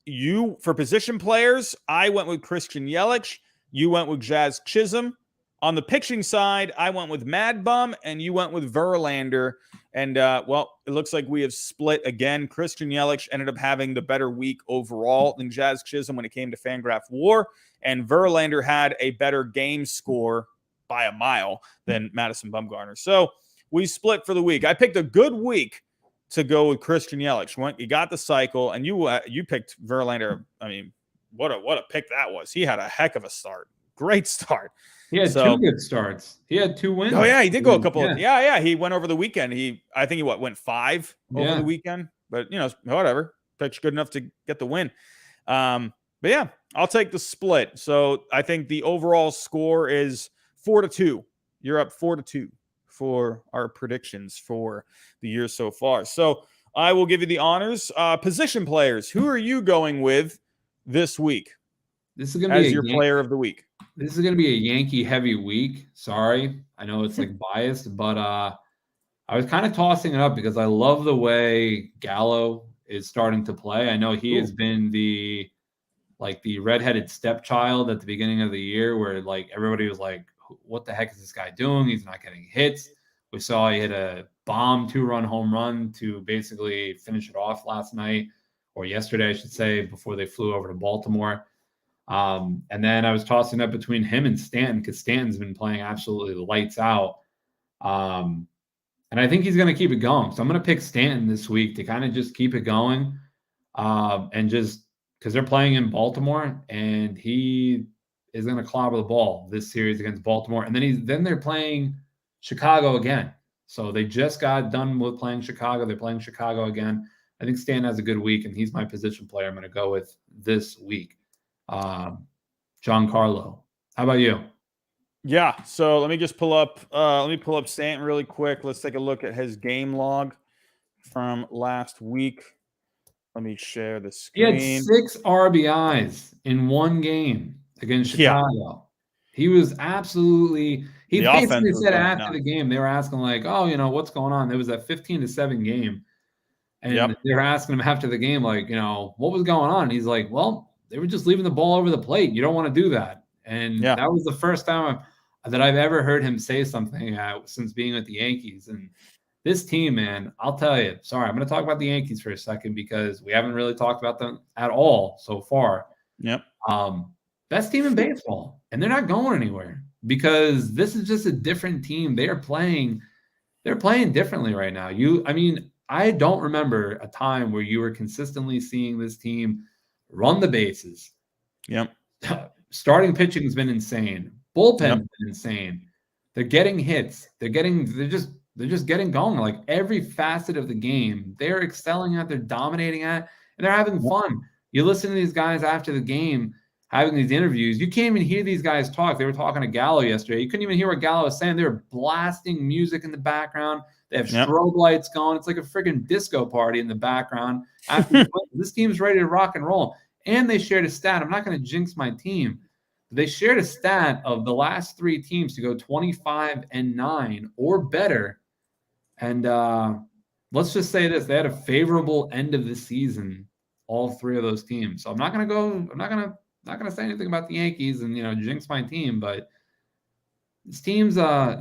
You, for position players, I went with Christian Yelich. You went with Jazz Chisholm. On the pitching side, I went with Mad Bum, and you went with Verlander. And, well, it looks like we have split again. Christian Yelich ended up having the better week overall than Jazz Chisholm when it came to Fangraph WAR. And Verlander had a better game score by a mile than Madison Bumgarner. So we split for the week. I picked a good week to go with Christian Yelich. You got the cycle, and you picked Verlander. I mean, what a pick that was. He had a heck of a start. Great start. He had 2 good starts. He had 2 wins. Oh yeah, he did go a couple. Yeah. He went over the weekend. I think he went 5 over the weekend. But whatever. Pitched good enough to get the win. But yeah, I'll take the split. So I think the overall score is 4-2. You're up 4-2 for our predictions for the year so far. So I will give you the honors. Position players, who are you going with this week? This is going to be your player of the week. This is going to be a Yankee heavy week. Sorry. I know it's like biased, but I was kind of tossing it up because I love the way Gallo is starting to play. I know he has been the redheaded stepchild at the beginning of the year, where like everybody was like, what the heck is this guy doing? He's not getting hits. We saw he hit a bomb 2-run home run to basically finish it off last night, or yesterday, I should say, before they flew over to Baltimore. And then I was tossing up between him and Stanton, because Stanton's been playing absolutely the lights out. And I think he's going to keep it going. So I'm going to pick Stanton this week to kind of just keep it going. And just because they're playing in Baltimore, and he is going to clobber the ball this series against Baltimore. And then they're playing Chicago again. So they just got done with playing Chicago. They're playing Chicago again. I think Stanton has a good week, and he's my position player I'm going to go with this week. Giancarlo. How about you? Yeah, so let me just pull up Stanton really quick. Let's take a look at his game log from last week. Let me share the screen. He had 6 RBIs in one game against Chicago. Yeah. He was absolutely – he basically said after the game, they were asking like, oh, what's going on? There was that 15-7 game. And they were asking him after the game, like, what was going on? And he's like, well, they were just leaving the ball over the plate. You don't want to do that. And that was the first time that I've ever heard him say something since being with the Yankees. And this team, man, I'll tell you. Sorry, I'm going to talk about the Yankees for a second because we haven't really talked about them at all so far. Yep. Best team in baseball, and they're not going anywhere because this is just a different team. They're playing differently right now. I don't remember a time where you were consistently seeing this team run the bases. Yep. Starting pitching has been insane. Bullpen has been insane. They're getting hits. They're just getting going. Like every facet of the game, they're excelling at, they're dominating at, and they're having fun. You listen to these guys after the game having these interviews. You can't even hear these guys talk. They were talking to Gallo yesterday. You couldn't even hear what Gallo was saying. They were blasting music in the background. They have strobe lights going. It's like a freaking disco party in the background. After this team's ready to rock and roll. And they shared a stat. I'm not going to jinx my team. But they shared a stat of the last 3 teams to go 25-9 or better. And let's just say this: they had a favorable end of the season, all 3 of those teams. So I'm not going to say anything about the Yankees and jinx my team, but this team's a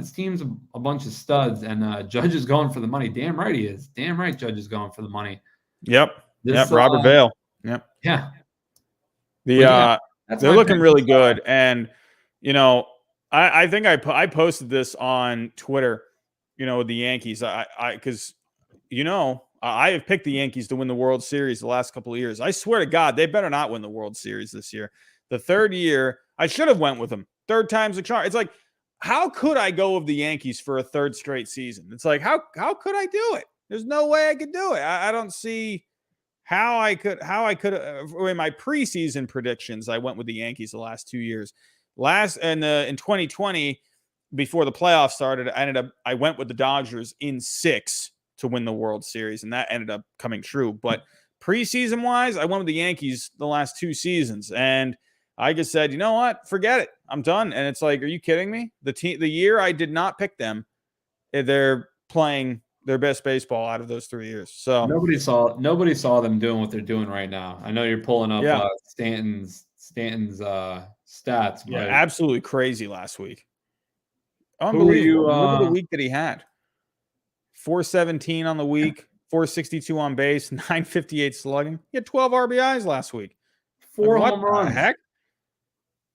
bunch of studs, and Judge is going for the money. Damn right he is. Damn right Judge is going for the money. Yep. Robert Bale. Yep. Yeah. They're looking really good. And, you know, I think I posted this on Twitter, you know, the Yankees. Because, you know, I have picked the Yankees to win the World Series the last couple of years. I swear to God, they better not win the World Series this year. The third year, I should have went with them. Third time's a charm. It's like, how could I go with the Yankees for a third straight season? It's like, how could I do it? There's no way I could do it. I don't see how I could in my preseason predictions. I went with the Yankees the last 2 years. In 2020, before the playoffs started, I went with the Dodgers in 6 to win the World Series, and that ended up coming true. But preseason wise, I went with the Yankees the last 2 seasons, and I just said, you know what, forget it, I'm done. And it's like, are you kidding me? The year I did not pick them, they're playing their best baseball out of those 3 years. So nobody saw them doing what they're doing right now. I know you're pulling up Stanton's stats. Yeah, absolutely crazy last week. Unbelievable. Look at the week that he had. 417 on the week, 462 on base, 958 slugging. He had 12 RBIs last week. 4 home runs. Heck?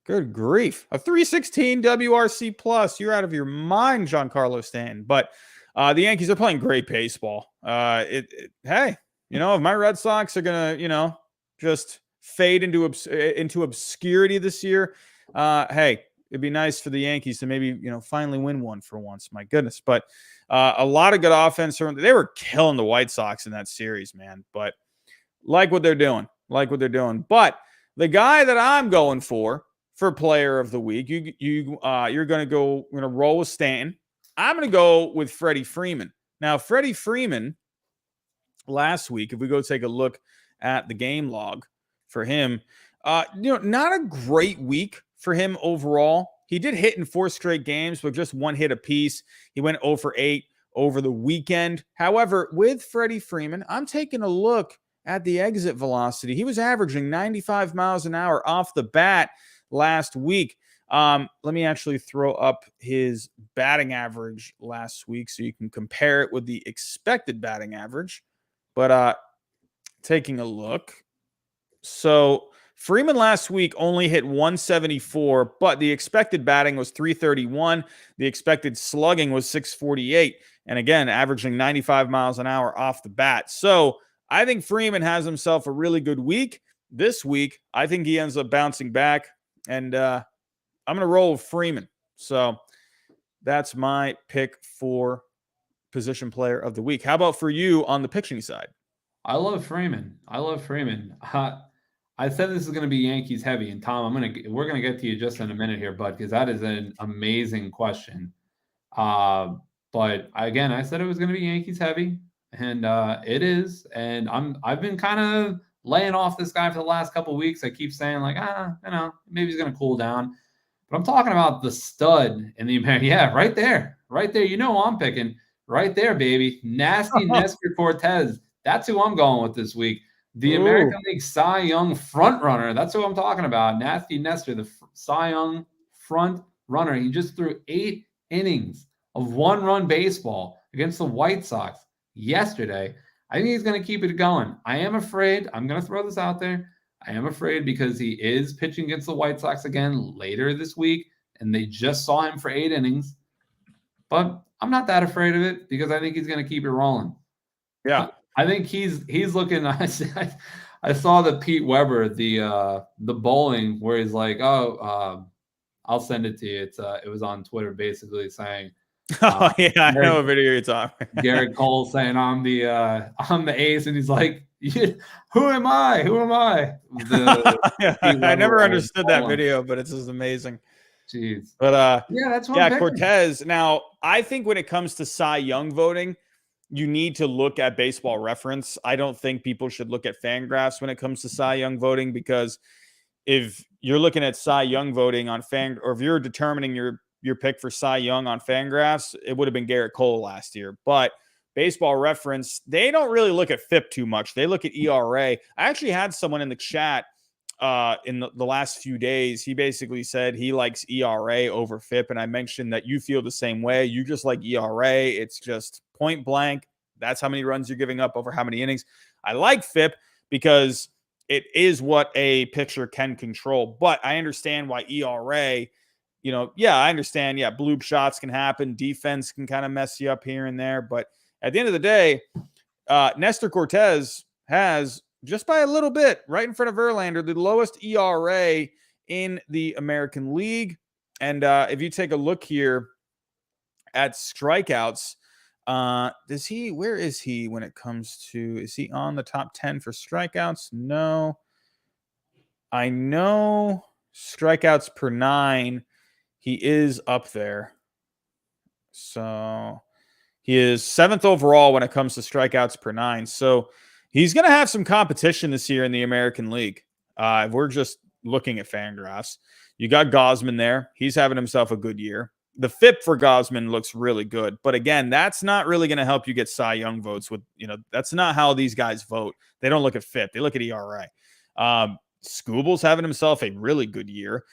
Good grief. A 316 WRC plus. You're out of your mind, Giancarlo Stanton. But the Yankees are playing great baseball. Hey, you know, if my Red Sox are going to, you know, just fade into obscurity this year, hey, it'd be nice for the Yankees to maybe, you know, finally win one for once. My goodness. But a lot of good offense. They were killing the White Sox in that series, man. But like what they're doing. But the guy that I'm going for player of the week, you're going to roll with Stanton. I'm going to go with Freddie Freeman. Now, Freddie Freeman, last week, if we go take a look at the game log for him, you know, not a great week for him overall. He did hit in 4 straight games, but just 1 hit apiece. He went 0 for 8 over the weekend. However, with Freddie Freeman, I'm taking a look at the exit velocity. He was averaging 95 miles an hour off the bat last week. Let me actually throw up his batting average last week so you can compare it with the expected batting average. But taking a look. So Freeman last week only hit 174, but the expected batting was 331. The expected slugging was 648. And again, averaging 95 miles an hour off the bat. So I think Freeman has himself a really good week. This week, I think he ends up bouncing back. And I'm going to roll with Freeman. So that's my pick for position player of the week. How about for you on the pitching side? I love Freeman. I said this is going to be Yankees heavy, and Tom, we're going to get to you just in a minute here, bud, because that is an amazing question. But again, I said it was going to be Yankees heavy, and it is. And I've been kind of laying off this guy for the last couple of weeks. I keep saying like, you know, maybe he's going to cool down. But I'm talking about the stud in the American. Yeah, right there. You know who I'm picking. Right there, baby. Nasty Nestor Cortez. That's who I'm going with this week. The American League Cy Young front runner. That's who I'm talking about. Nasty Nestor, the Cy Young front runner. He just threw 8 innings of 1-run baseball against the White Sox yesterday. I think he's going to keep it going. I am afraid. I'm going to throw this out there. I am afraid because he is pitching against the White Sox again later this week, and they just saw him for 8 innings. But I'm not that afraid of it because I think he's going to keep it rolling. Yeah. I think he's looking. I saw the Pete Weber, the bowling, where he's like, I'll send it to you. It was on Twitter basically saying, I know a video you're talking. Garrett Cole saying I'm the ace, and he's like, who am I? I never understood that video, but it's just amazing. Jeez. But that's what Cortez. Now, I think when it comes to Cy Young voting, you need to look at Baseball Reference. I don't think people should look at Fangraphs when it comes to Cy Young voting, because if you're looking at Cy Young voting on or if you're determining your pick for Cy Young on Fangraphs, it would have been Garrett Cole last year. But Baseball Reference, they don't really look at FIP too much. They look at ERA. I actually had someone in the chat in the last few days. He basically said he likes ERA over FIP, and I mentioned that you feel the same way. You just like ERA. It's just point blank. That's how many runs you're giving up over how many innings. I like FIP because it is what a pitcher can control. But I understand why ERA, I understand. Yeah, bloop shots can happen. Defense can kind of mess you up here and there. But at the end of the day, Nestor Cortes has, just by a little bit, right in front of Verlander, the lowest ERA in the American League. And if you take a look here at strikeouts, where is he when it comes to, is he on the top 10 for strikeouts? No. I know strikeouts per 9, he is up there. So he is 7th overall when it comes to strikeouts per 9. So he's going to have some competition this year in the American League. If we're just looking at Fangraphs, you got Gausman there. He's having himself a good year. The FIP for Gausman looks really good. But again, that's not really going to help you get Cy Young votes with, that's not how these guys vote. They don't look at FIP. They look at ERA. Scooble's having himself a really good year.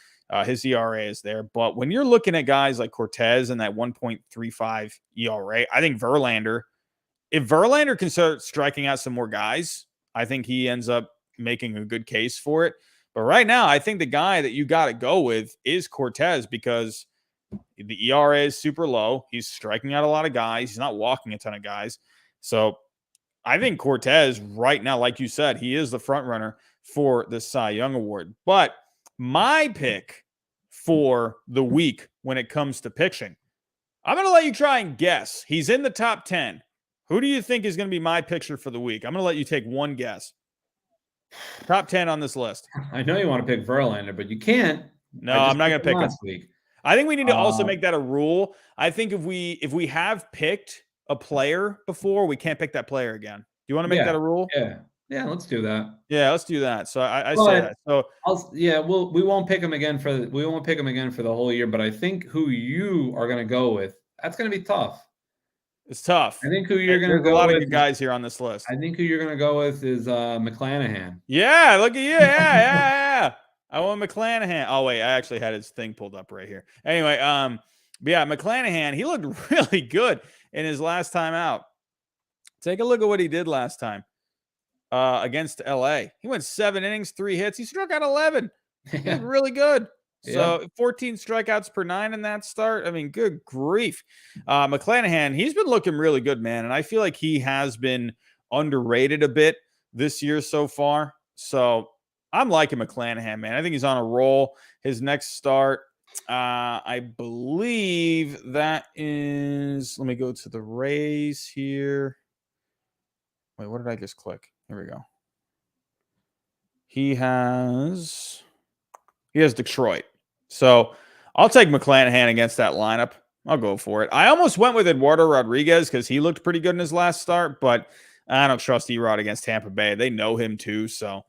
His ERA is there. But when you're looking at guys like Cortes and that 1.35 ERA, I think Verlander, if Verlander can start striking out some more guys, I think he ends up making a good case for it. But right now, I think the guy that you got to go with is Cortes, because the ERA is super low. He's striking out a lot of guys. He's not walking a ton of guys. So I think Cortes right now, like you said, he is the front runner for the Cy Young Award. But my pick for the week when it comes to pitching, I'm going to let you try and guess. He's in the top 10. Who do you think is going to be my pitcher for the week? I'm going to let you take one guess. Top 10 on this list. I know you want to pick Verlander, but you can't. No, I'm not going to pick him. Week. I think we need to also make that a rule. I think if we have picked a player before, we can't pick that player again. Do you want to make that a rule? Yeah, let's do that. Yeah, let's do that. So I say that. So we won't pick him again for the whole year. But I think who you are going to go with, that's going to be tough. It's tough. I think who you're going to go with. A lot of good guys here on this list. I think who you're going to go with is McClanahan. Yeah, look at you. Yeah. I want McClanahan. Oh wait, I actually had his thing pulled up right here. Anyway, McClanahan, he looked really good in his last time out. Take a look at what he did last time against LA. He went 7 innings, 3 hits. He struck out 11. He looked really good. So 14 strikeouts per 9 in that start. I mean, good grief. McClanahan, he's been looking really good, man. And I feel like he has been underrated a bit this year so far. So I'm liking McClanahan, man. I think he's on a roll. His next start, I believe that is, let me go to the Rays here. Wait, what did I just click? Here we go. He has Detroit. So I'll take McClanahan against that lineup. I'll go for it. I almost went with Eduardo Rodriguez because he looked pretty good in his last start, but I don't trust Erod against Tampa Bay. They know him too, so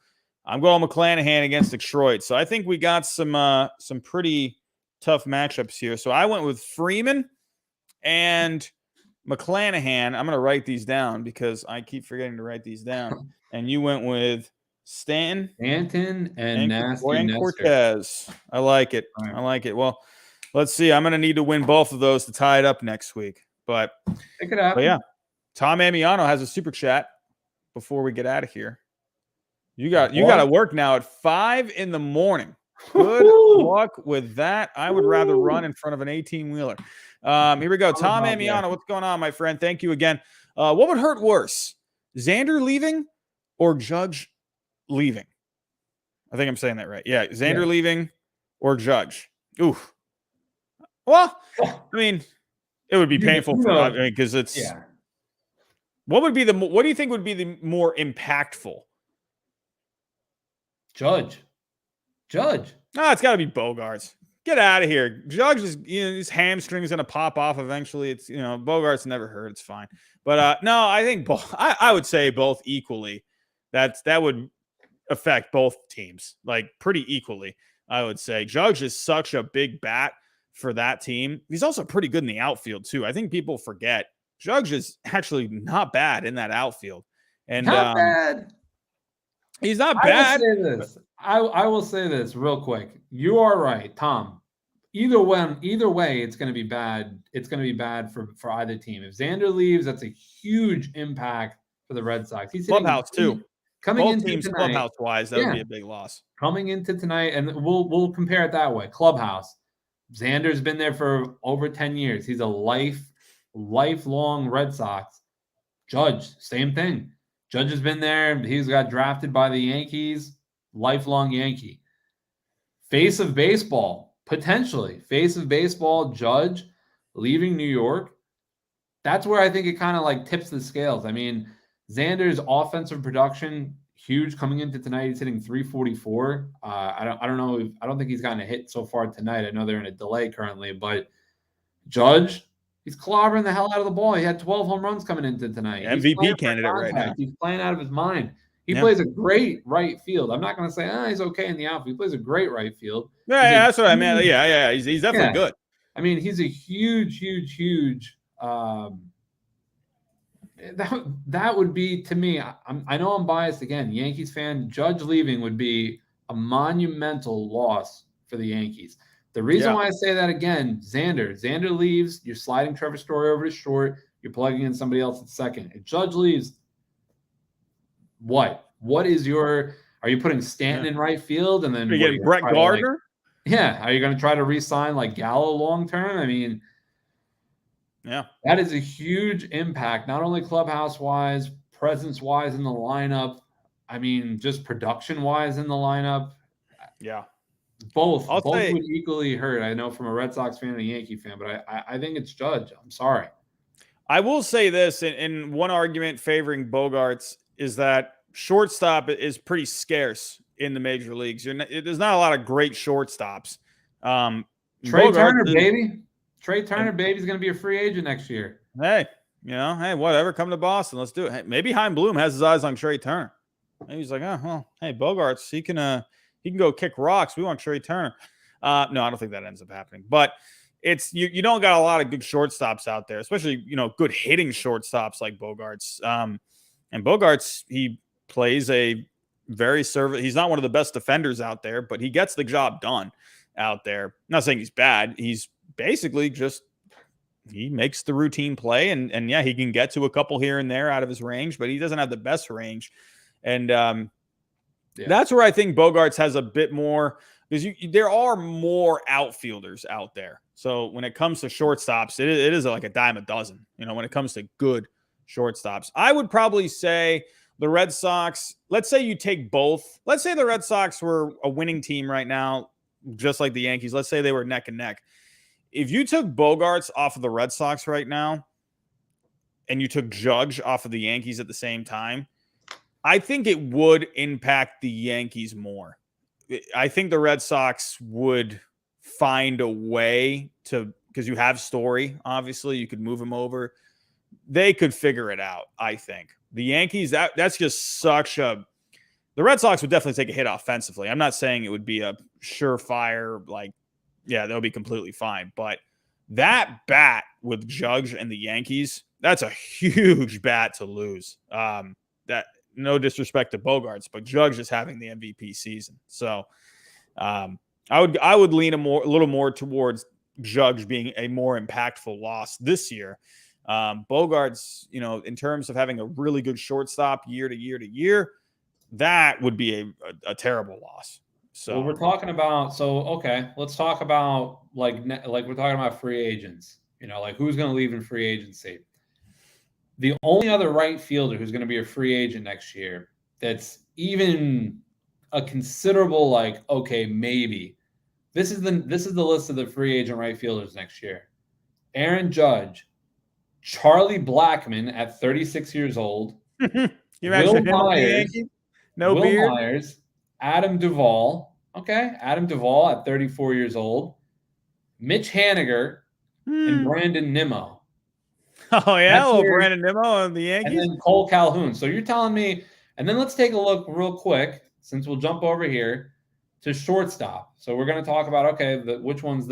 I'm going McClanahan against Detroit. So I think we got some pretty tough matchups here. So I went with Freeman and McClanahan. I'm going to write these down because I keep forgetting to write these down. And you went with Stanton and Cortes. I like it. Right. I like it. Well, let's see. I'm going to need to win both of those to tie it up next week. But it could happen. But yeah, Tom Amiano has a super chat before we get out of here. You got to work now at 5 a.m. Good luck with that. I would rather run in front of an 18-wheeler. Here we go. Tom Amiano, what's going on, my friend? Thank you again. What would hurt worse, Xander leaving or Judge leaving? I think I'm saying that right. Yeah, Xander leaving or Judge. Ooh. Well, I mean, it would be painful for me because it's. Yeah. What do you think would be the more impactful? Judge. No, it's got to be Bogaerts. Get out of here. Judge is, his hamstring's going to pop off eventually. It's, Bogaerts never hurt. It's fine. But no, I think I would say both equally. That would affect both teams like pretty equally. I would say Judge is such a big bat for that team. He's also pretty good in the outfield too. I think people forget Judge is actually not bad in that outfield. And not bad. He's not bad. I will say this real quick. You are right, Tom. Either way, it's going to be bad. It's going to be bad for either team. If Xander leaves, that's a huge impact for the Red Sox. He's clubhouse too. coming Both into teams tonight, clubhouse-wise, that would be a big loss. coming into tonight, and we'll compare it that way. Clubhouse. Xander's been there for over 10 years. He's a lifelong Red Sox. Judge, same thing. Judge has been there. He's got drafted by the Yankees, lifelong Yankee. Face of baseball, potentially. Face of baseball, Judge, leaving New York. That's where I think it kind of like tips the scales. I mean, Xander's offensive production, huge coming into tonight. He's hitting 344. I don't know. I don't think he's gotten a hit so far tonight. I know they're in a delay currently, but Judge, he's clobbering the hell out of the ball. He had 12 home runs coming into tonight. MVP candidate right now. He's playing out of his mind. He plays a great right field. I'm not going to say, he's okay in the outfield. He plays a great right field. Yeah, that's what I meant. Yeah. He's definitely good. I mean, he's a huge that would be, to me, I know I'm biased again, Yankees fan. Judge leaving would be a monumental loss for the Yankees. The reason why I say that again, Xander leaves, you're sliding Trevor Story over to short, you're plugging in somebody else at second. If Judge leaves, what is your? Are you putting Stanton in right field and then you getting Brett Gardner? Are you going to try to re-sign like Gallo long term? I mean, that is a huge impact, not only clubhouse wise, presence wise in the lineup. I mean, just production wise in the lineup. Yeah, both would equally hurt. I know from a Red Sox fan and a Yankee fan, but I think it's Judge. I'm sorry. I will say this in one argument favoring Bogaerts is that shortstop is pretty scarce in the major leagues. There's not a lot of great shortstops. Trey Turner, baby. Trey Turner, baby's going to be a free agent next year. Hey, whatever. Come to Boston. Let's do it. Hey, maybe Chaim Bloom has his eyes on Trey Turner. Maybe he's like, hey, Bogaerts, he can go kick rocks. We want Trey Turner. No, I don't think that ends up happening. But it's you don't got a lot of good shortstops out there, especially good hitting shortstops like Bogaerts. And Bogaerts, he plays a very he's not one of the best defenders out there, but he gets the job done out there. I'm not saying he's bad. He's basically he makes the routine play, and he can get to a couple here and there out of his range, but he doesn't have the best range. And that's where I think Bogaerts has a bit more, because there are more outfielders out there. So when it comes to shortstops, it is like a dime a dozen, when it comes to good shortstops. I would probably say the Red Sox, let's say you take both. Let's say the Red Sox were a winning team right now, just like the Yankees. Let's say they were neck and neck. If you took Bogaerts off of the Red Sox right now and you took Judge off of the Yankees at the same time, I think it would impact the Yankees more. I think the Red Sox would find a way to, because you have Story, obviously, you could move him over. They could figure it out, I think. The Yankees, that's just the Red Sox would definitely take a hit offensively. I'm not saying it would be a surefire, they'll be completely fine. But that bat with Judge and the Yankees, that's a huge bat to lose. That, no disrespect to Bogaerts, but Judge is having the MVP season. So I would lean a little more towards Judge being a more impactful loss this year. Bogaerts, in terms of having a really good shortstop year to year, that would be a terrible loss. So we're talking about, let's talk like we're talking about free agents, who's going to leave in free agency. The only other right fielder who's going to be a free agent next year that's even a considerable maybe. This is the list of the free agent right fielders next year. Aaron Judge, Charlie Blackmon at 36 years old, Will Myers, Will Myers, Adam Duvall, Adam Duvall at 34 years old, Mitch Haniger, and Brandon Nimmo. Oh, yeah, Brandon Nimmo on the Yankees. And then Cole Calhoun. So you're telling me, and then let's take a look real quick, since we'll jump over here to shortstop. So we're going to talk about, which one's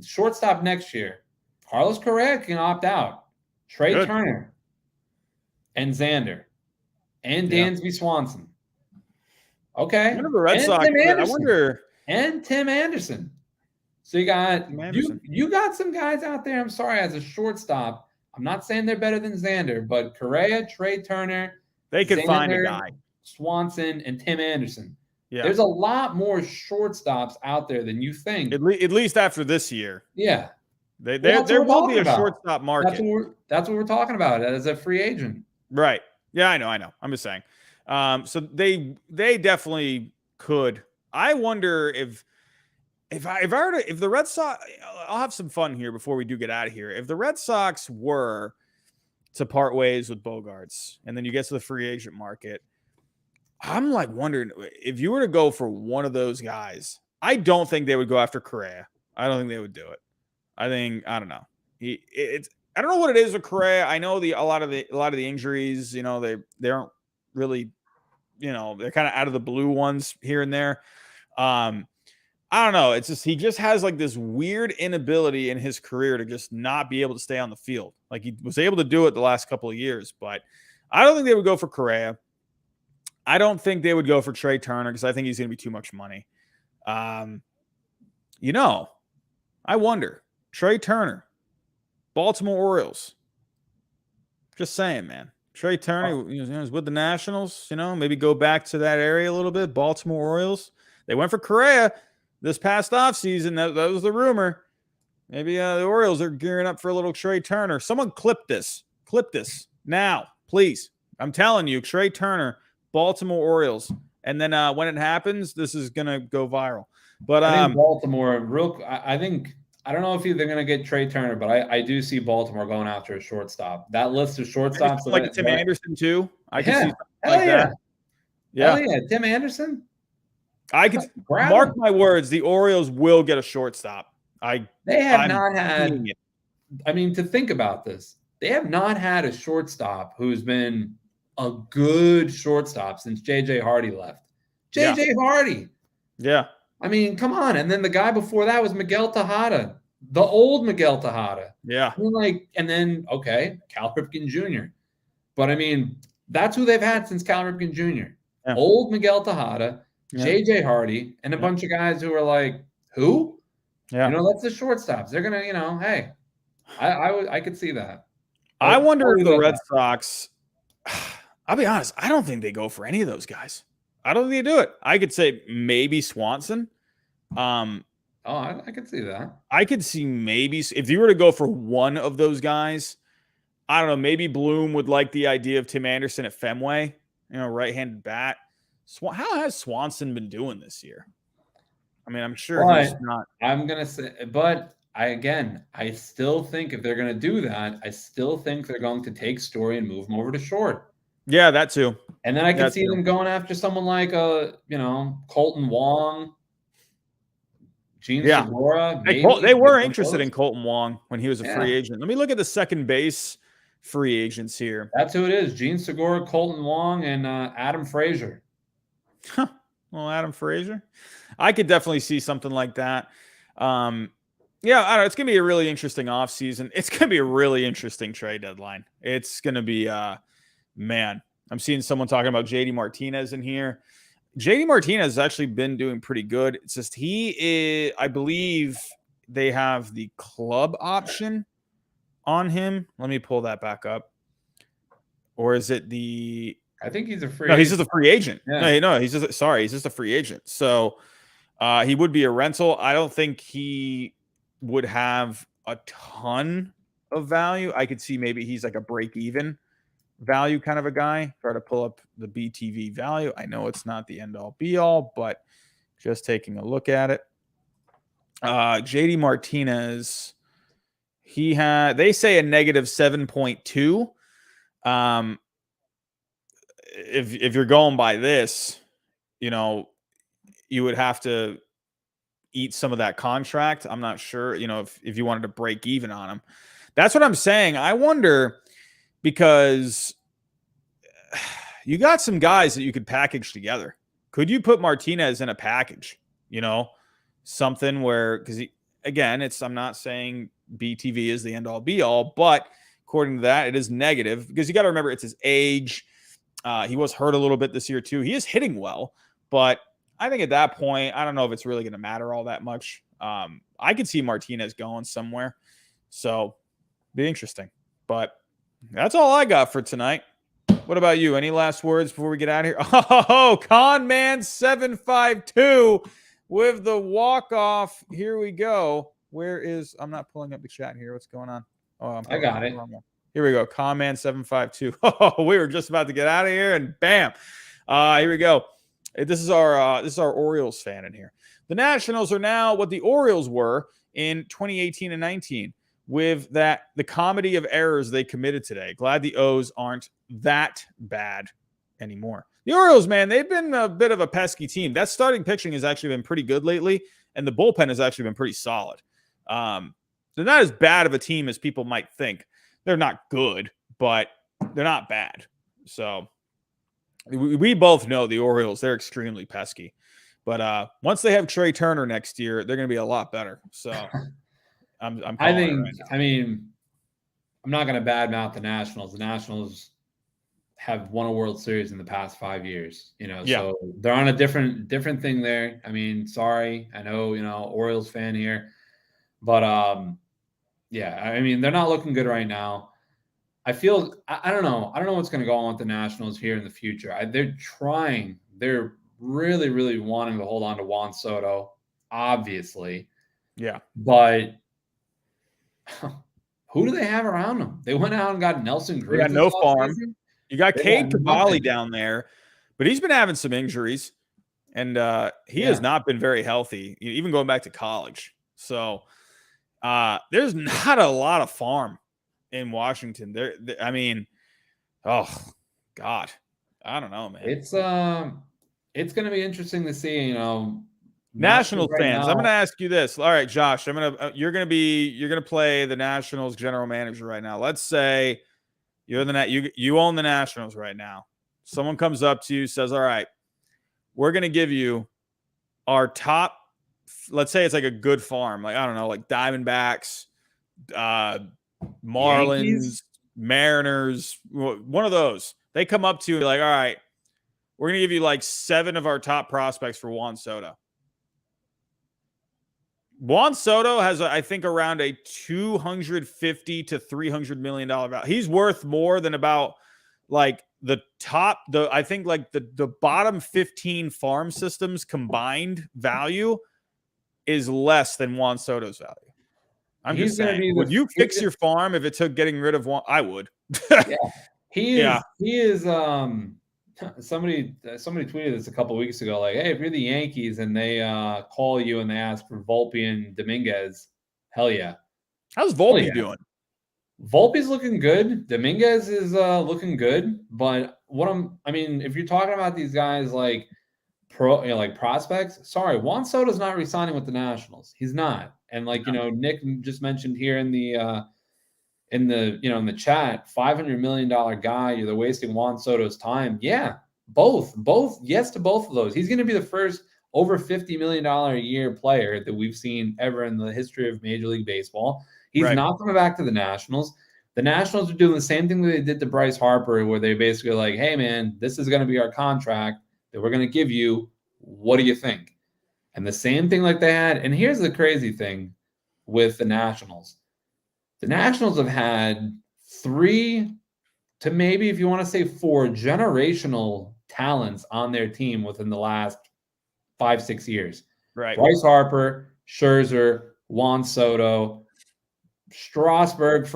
shortstop next year. Carlos Correa can opt out. Trey Turner and Xander and Dansby Swanson. Okay. One of the Red Sox. I wonder. And Tim Anderson. So you got you got some guys out there. I'm sorry, as a shortstop, I'm not saying they're better than Xander, but Correa, Trey Turner, They could find a guy. Swanson, and Tim Anderson. Yeah. There's a lot more shortstops out there than you think. At least after this year. Yeah. There will be a shortstop market. That's what we're talking about as a free agent. Right. Yeah, I know. I'm just saying. So they definitely could. I wonder if the Red Sox, I'll have some fun here before we do get out of here. If the Red Sox were to part ways with Bogaerts and then you get to the free agent market, I'm like wondering if you were to go for one of those guys. I don't think they would go after Correa. I don't think they would do it. I don't know. I don't know what it is with Correa. I know a lot of the injuries, they aren't really, they're kind of out of the blue ones here and there. I don't know. It's just he just has like this weird inability in his career to just not be able to stay on the field. Like he was able to do it the last couple of years, but I don't think they would go for Correa. I don't think they would go for Trey Turner because I think he's going to be too much money. I wonder. Trey Turner, Baltimore Orioles. Just saying, man. Trey Turner is with the Nationals, maybe go back to that area a little bit. Baltimore Orioles. They went for Correa this past offseason. That was the rumor. Maybe the Orioles are gearing up for a little Trey Turner. Someone clip this. Clip this now, please. I'm telling you, Trey Turner, Baltimore Orioles. And then when it happens, this is going to go viral. But I think Baltimore, I don't know if they're going to get Trey Turner, but I do see Baltimore going after a shortstop. That list of shortstops. Like Tim Anderson, too. I can see something like that. Yeah. Hell yeah. Tim Anderson? I could mark my words. The Orioles will get a shortstop. To think about this, they have not had a shortstop who's been a good shortstop since J.J. Hardy left. J.J. Hardy. Yeah. I mean, come on. And then the guy before that was Miguel Tejada, the old Miguel Tejada. Yeah. Cal Ripken Jr. But, that's who they've had since Cal Ripken Jr. Yeah. Old Miguel Tejada, J.J. Hardy, and a bunch of guys who are like, who? Yeah. That's the shortstops. They're going to, hey, I could see that. I wonder if the Red Sox, I'll be honest, I don't think they go for any of those guys. I don't think they do it. I could say maybe Swanson. I could see that. I could see maybe if you were to go for one of those guys, I don't know, maybe Bloom would like the idea of Tim Anderson at Fenway, right-handed bat. How has Swanson been doing this year? I'm sure he's not. I'm going to say, but I still think if they're going to do that, I still think they're going to take Story and move him over to short. Yeah, that too. And then I can see them going after someone like Colton Wong, Gene Segura. They were interested in Colton Wong when he was a free agent. Let me look at the second base free agents here. That's who it is. Gene Segura, Colton Wong, and Adam Frazier. Well, Adam Frazier. I could definitely see something like that. I don't know. It's going to be a really interesting offseason. It's going to be a really interesting trade deadline. It's going to be, man, I'm seeing someone talking about JD Martinez in here. JD Martinez has actually been doing pretty good. It's just I believe they have the club option on him. Let me pull that back up. Or is it I think he's a free agent. No, he's just a free agent. Yeah. No, he's just a free agent. So he would be a rental. I don't think he would have a ton of value. I could see maybe he's like a break-even value kind of a guy. Try to pull up the BTV value. I know it's not the end-all be-all, but just taking a look at it. JD Martinez, they say a negative 7.2. If you're going by this, you would have to eat some of that contract. I'm not sure, if you wanted to break even on him. That's what I'm saying. I wonder, because you got some guys that you could package together. Could you put Martinez in a package? Something where, because I'm not saying BTV is the end all be all, but according to that, it is negative, because you got to remember it's his age. He was hurt a little bit this year too. He is hitting well, but I think at that point, I don't know if it's really going to matter all that much. I could see Martinez going somewhere. So be interesting, but that's all I got for tonight. What about you? Any last words before we get out of here? Oh, Conman752 with the walk-off. Here we go. I'm not pulling up the chat here. What's going on? Oh, I got it. Here we go. Conman752. Oh, we were just about to get out of here, and bam. Here we go. This is our Orioles fan in here. The Nationals are now what the Orioles were in 2018 and 19 with the comedy of errors they committed today. Glad the O's aren't that bad anymore. The Orioles, man, they've been a bit of a pesky team. That starting pitching has actually been pretty good lately, and the bullpen has actually been pretty solid. They're not as bad of a team as people might think. They're not good, but they're not bad. So we both know the Orioles, they're extremely pesky. But once they have Trey Turner next year, they're going to be a lot better. So I'm I think, right now. I mean, I'm not going to badmouth the Nationals. The Nationals have won a World Series in the past 5 years, so they're on a different thing there. I mean, sorry, I know, Orioles fan here, but yeah, I mean, they're not looking good right now. I feel, I don't know what's going to go on with the Nationals here in the future. They're really, really wanting to hold on to Juan Soto, obviously. Yeah. But who do they have around them? They went out and got Nelson Cruz. They got no farm. You got They Cade got Cavalli nothing. down there, but he's been having some injuries, and he has not been very healthy, even going back to college. So there's not a lot of farm in Washington. I mean, oh God, I don't know, man. It's going to be interesting to see. Nationals right fans, now. I'm going to ask you this. All right, Josh, you're going to play the Nationals general manager right now. Let's say you're you own the Nationals right now. Someone comes up to you, says, "All right, we're going to give you our top." Let's say it's like a good farm, like I don't know, like Diamondbacks, Marlins, Yankees? Mariners, one of those. They come up to you like, "All right, we're going to give you like 7 of our top prospects for Juan Soto." Juan Soto has, I think, around a $250 to $300 million value. He's worth more than about like I think like the bottom 15 farm systems combined value is less than Juan Soto's value. I'm just saying. Would you fix your farm if it took getting rid of Juan? I would. Yeah. He is somebody tweeted this a couple of weeks ago, like, hey, if you're the Yankees and they call you and they ask for Volpe and Dominguez, hell yeah. How's Volpe doing? Volpe's looking good. Dominguez is looking good. But if you're talking about these guys like prospects, sorry, Juan Soto's not re-signing with the Nationals. He's not. And Nick just mentioned here in the in the chat, $500 million guy, they're wasting Juan Soto's time. Yeah, both, yes to both of those. He's going to be the first over $50 million a year player that we've seen ever in the history of Major League Baseball. He's not coming back to the Nationals. The Nationals are doing the same thing that they did to Bryce Harper, where they basically like, hey, man, this is going to be our contract that we're going to give you. What do you think? And the same thing like they had. And here's the crazy thing with the Nationals. The Nationals have had 3 to maybe, if you want to say 4, generational talents on their team within the last 5-6 years. Right. Bryce Harper, Scherzer, Juan Soto, Strasburg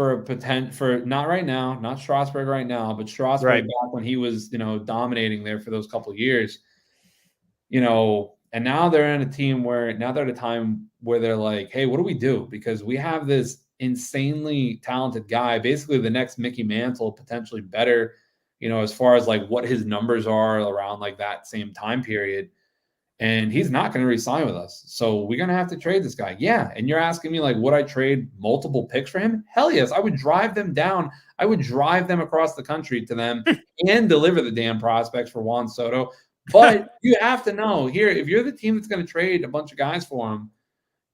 not right now, not Strasburg right now, but Strasburg back when he was, dominating there for those couple of years. And now they're in a team where they're at a time where they're like, hey, what do we do? Because we have this insanely talented guy, basically the next Mickey Mantle, potentially better, as far as like what his numbers are around like that same time period. And he's not going to re-sign with us. So we're going to have to trade this guy. Yeah. And you're asking me like, would I trade multiple picks for him? Hell yes. I would drive them down. I would drive them across the country to them and deliver the damn prospects for Juan Soto. But you have to know here, if you're the team that's going to trade a bunch of guys for him,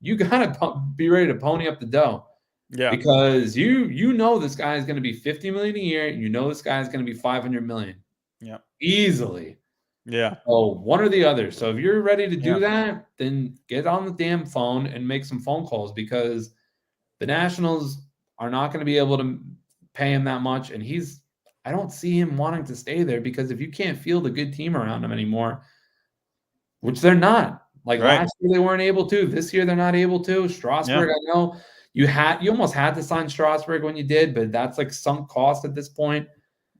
you got to be ready to pony up the dough. Yeah. Because you know this guy is going to be $50 million a year. You know this guy is going to be $500 million. Yeah. Easily. Yeah. So one or the other. So if you're ready to do that, then get on the damn phone and make some phone calls, because the Nationals are not going to be able to pay him that much. And I don't see him wanting to stay there, because if you can't field a good team around him anymore, which they're not. Like Right. last year they weren't able to. This year they're not able to. Yeah. Strasburg, I know you almost had to sign Strasburg when you did, but that's like sunk cost at this point.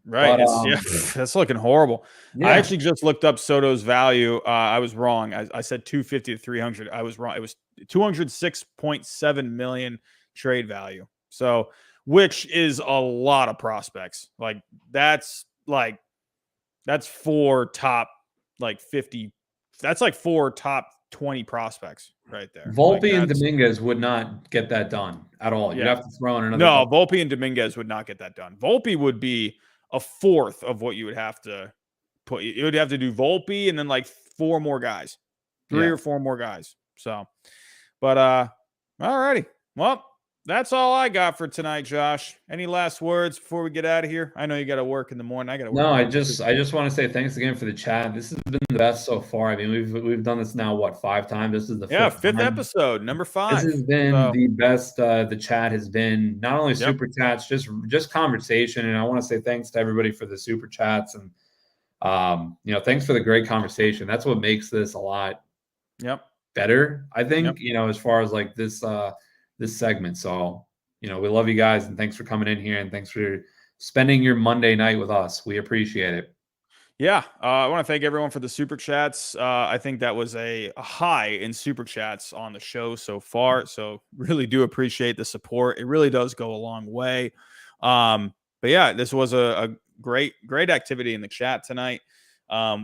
Right. But That's looking horrible. I yeah, actually just looked up Soto's value. I was wrong. I said 250 to 300. I was wrong. It was 206.7 million trade value. So, which is a lot of prospects. That's four top 50. That's like four top 20 prospects right there. Volpe and Dominguez would not get that done at all. You'd Yeah. have to throw in another. No, Volpe and Dominguez would not get that done. Volpe would be a fourth of what you would have to put. You would have to do Volpe and then like four more guys, three or four more guys. So, but all righty. Well, that's all I got for tonight, Josh. Any last words before we get out of here? I know you got to work in the morning. I got to work. No, I just want to say thanks again for the chat. This has been the best so far. I mean, we've done this now, what, 5 times? This is the fifth episode, number 5. This has been the best. The chat has been not only super chats, just conversation. And I want to say thanks to everybody for the super chats, and thanks for the great conversation. That's what makes this a lot better, I think. As far as like this segment. So we love you guys, and thanks for coming in here, and thanks for spending your Monday night with us. We appreciate it. Yeah, I want to thank everyone for the super chats. I think that was a high in super chats on the show so far. So really do appreciate the support. It really does go a long way. But yeah, this was a great activity in the chat tonight.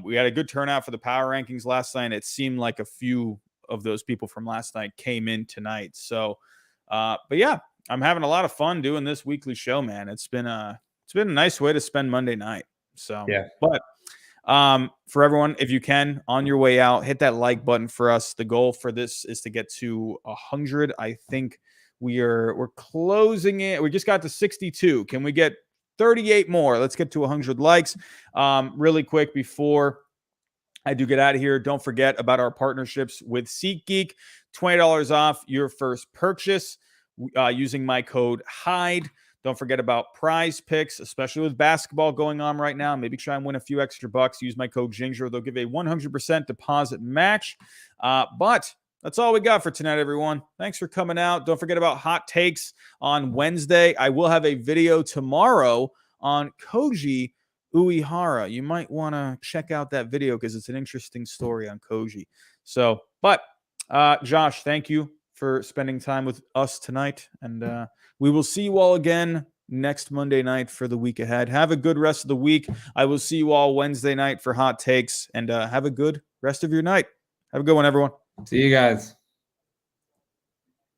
We had a good turnout for the power rankings last night. It seemed like a few of those people from last night came in tonight. So, but yeah, I'm having a lot of fun doing this weekly show, man. It's been a nice way to spend Monday night. So, yeah, but for everyone, if you can, on your way out, hit that like button for us. The goal for this is to get to 100. I think we're closing it. We just got to 62. Can we get 38 more? Let's get to 100 likes. Really quick before I do get out of here, don't forget about our partnerships with SeatGeek. $20 off your first purchase using my code HYDE. Don't forget about Prize Picks, especially with basketball going on right now. Maybe try and win a few extra bucks. Use my code Ginger. They'll give a 100% deposit match. But that's all we got for tonight, everyone. Thanks for coming out. Don't forget about Hot Takes on Wednesday. I will have a video tomorrow on Koji Uehara. You might want to check out that video because it's an interesting story on Koji. So, but Josh, thank you for spending time with us tonight. And we will see you all again next Monday night for the week ahead. Have a good rest of the week. I will see you all Wednesday night for Hot Takes. And have a good rest of your night. Have a good one, everyone. See you guys.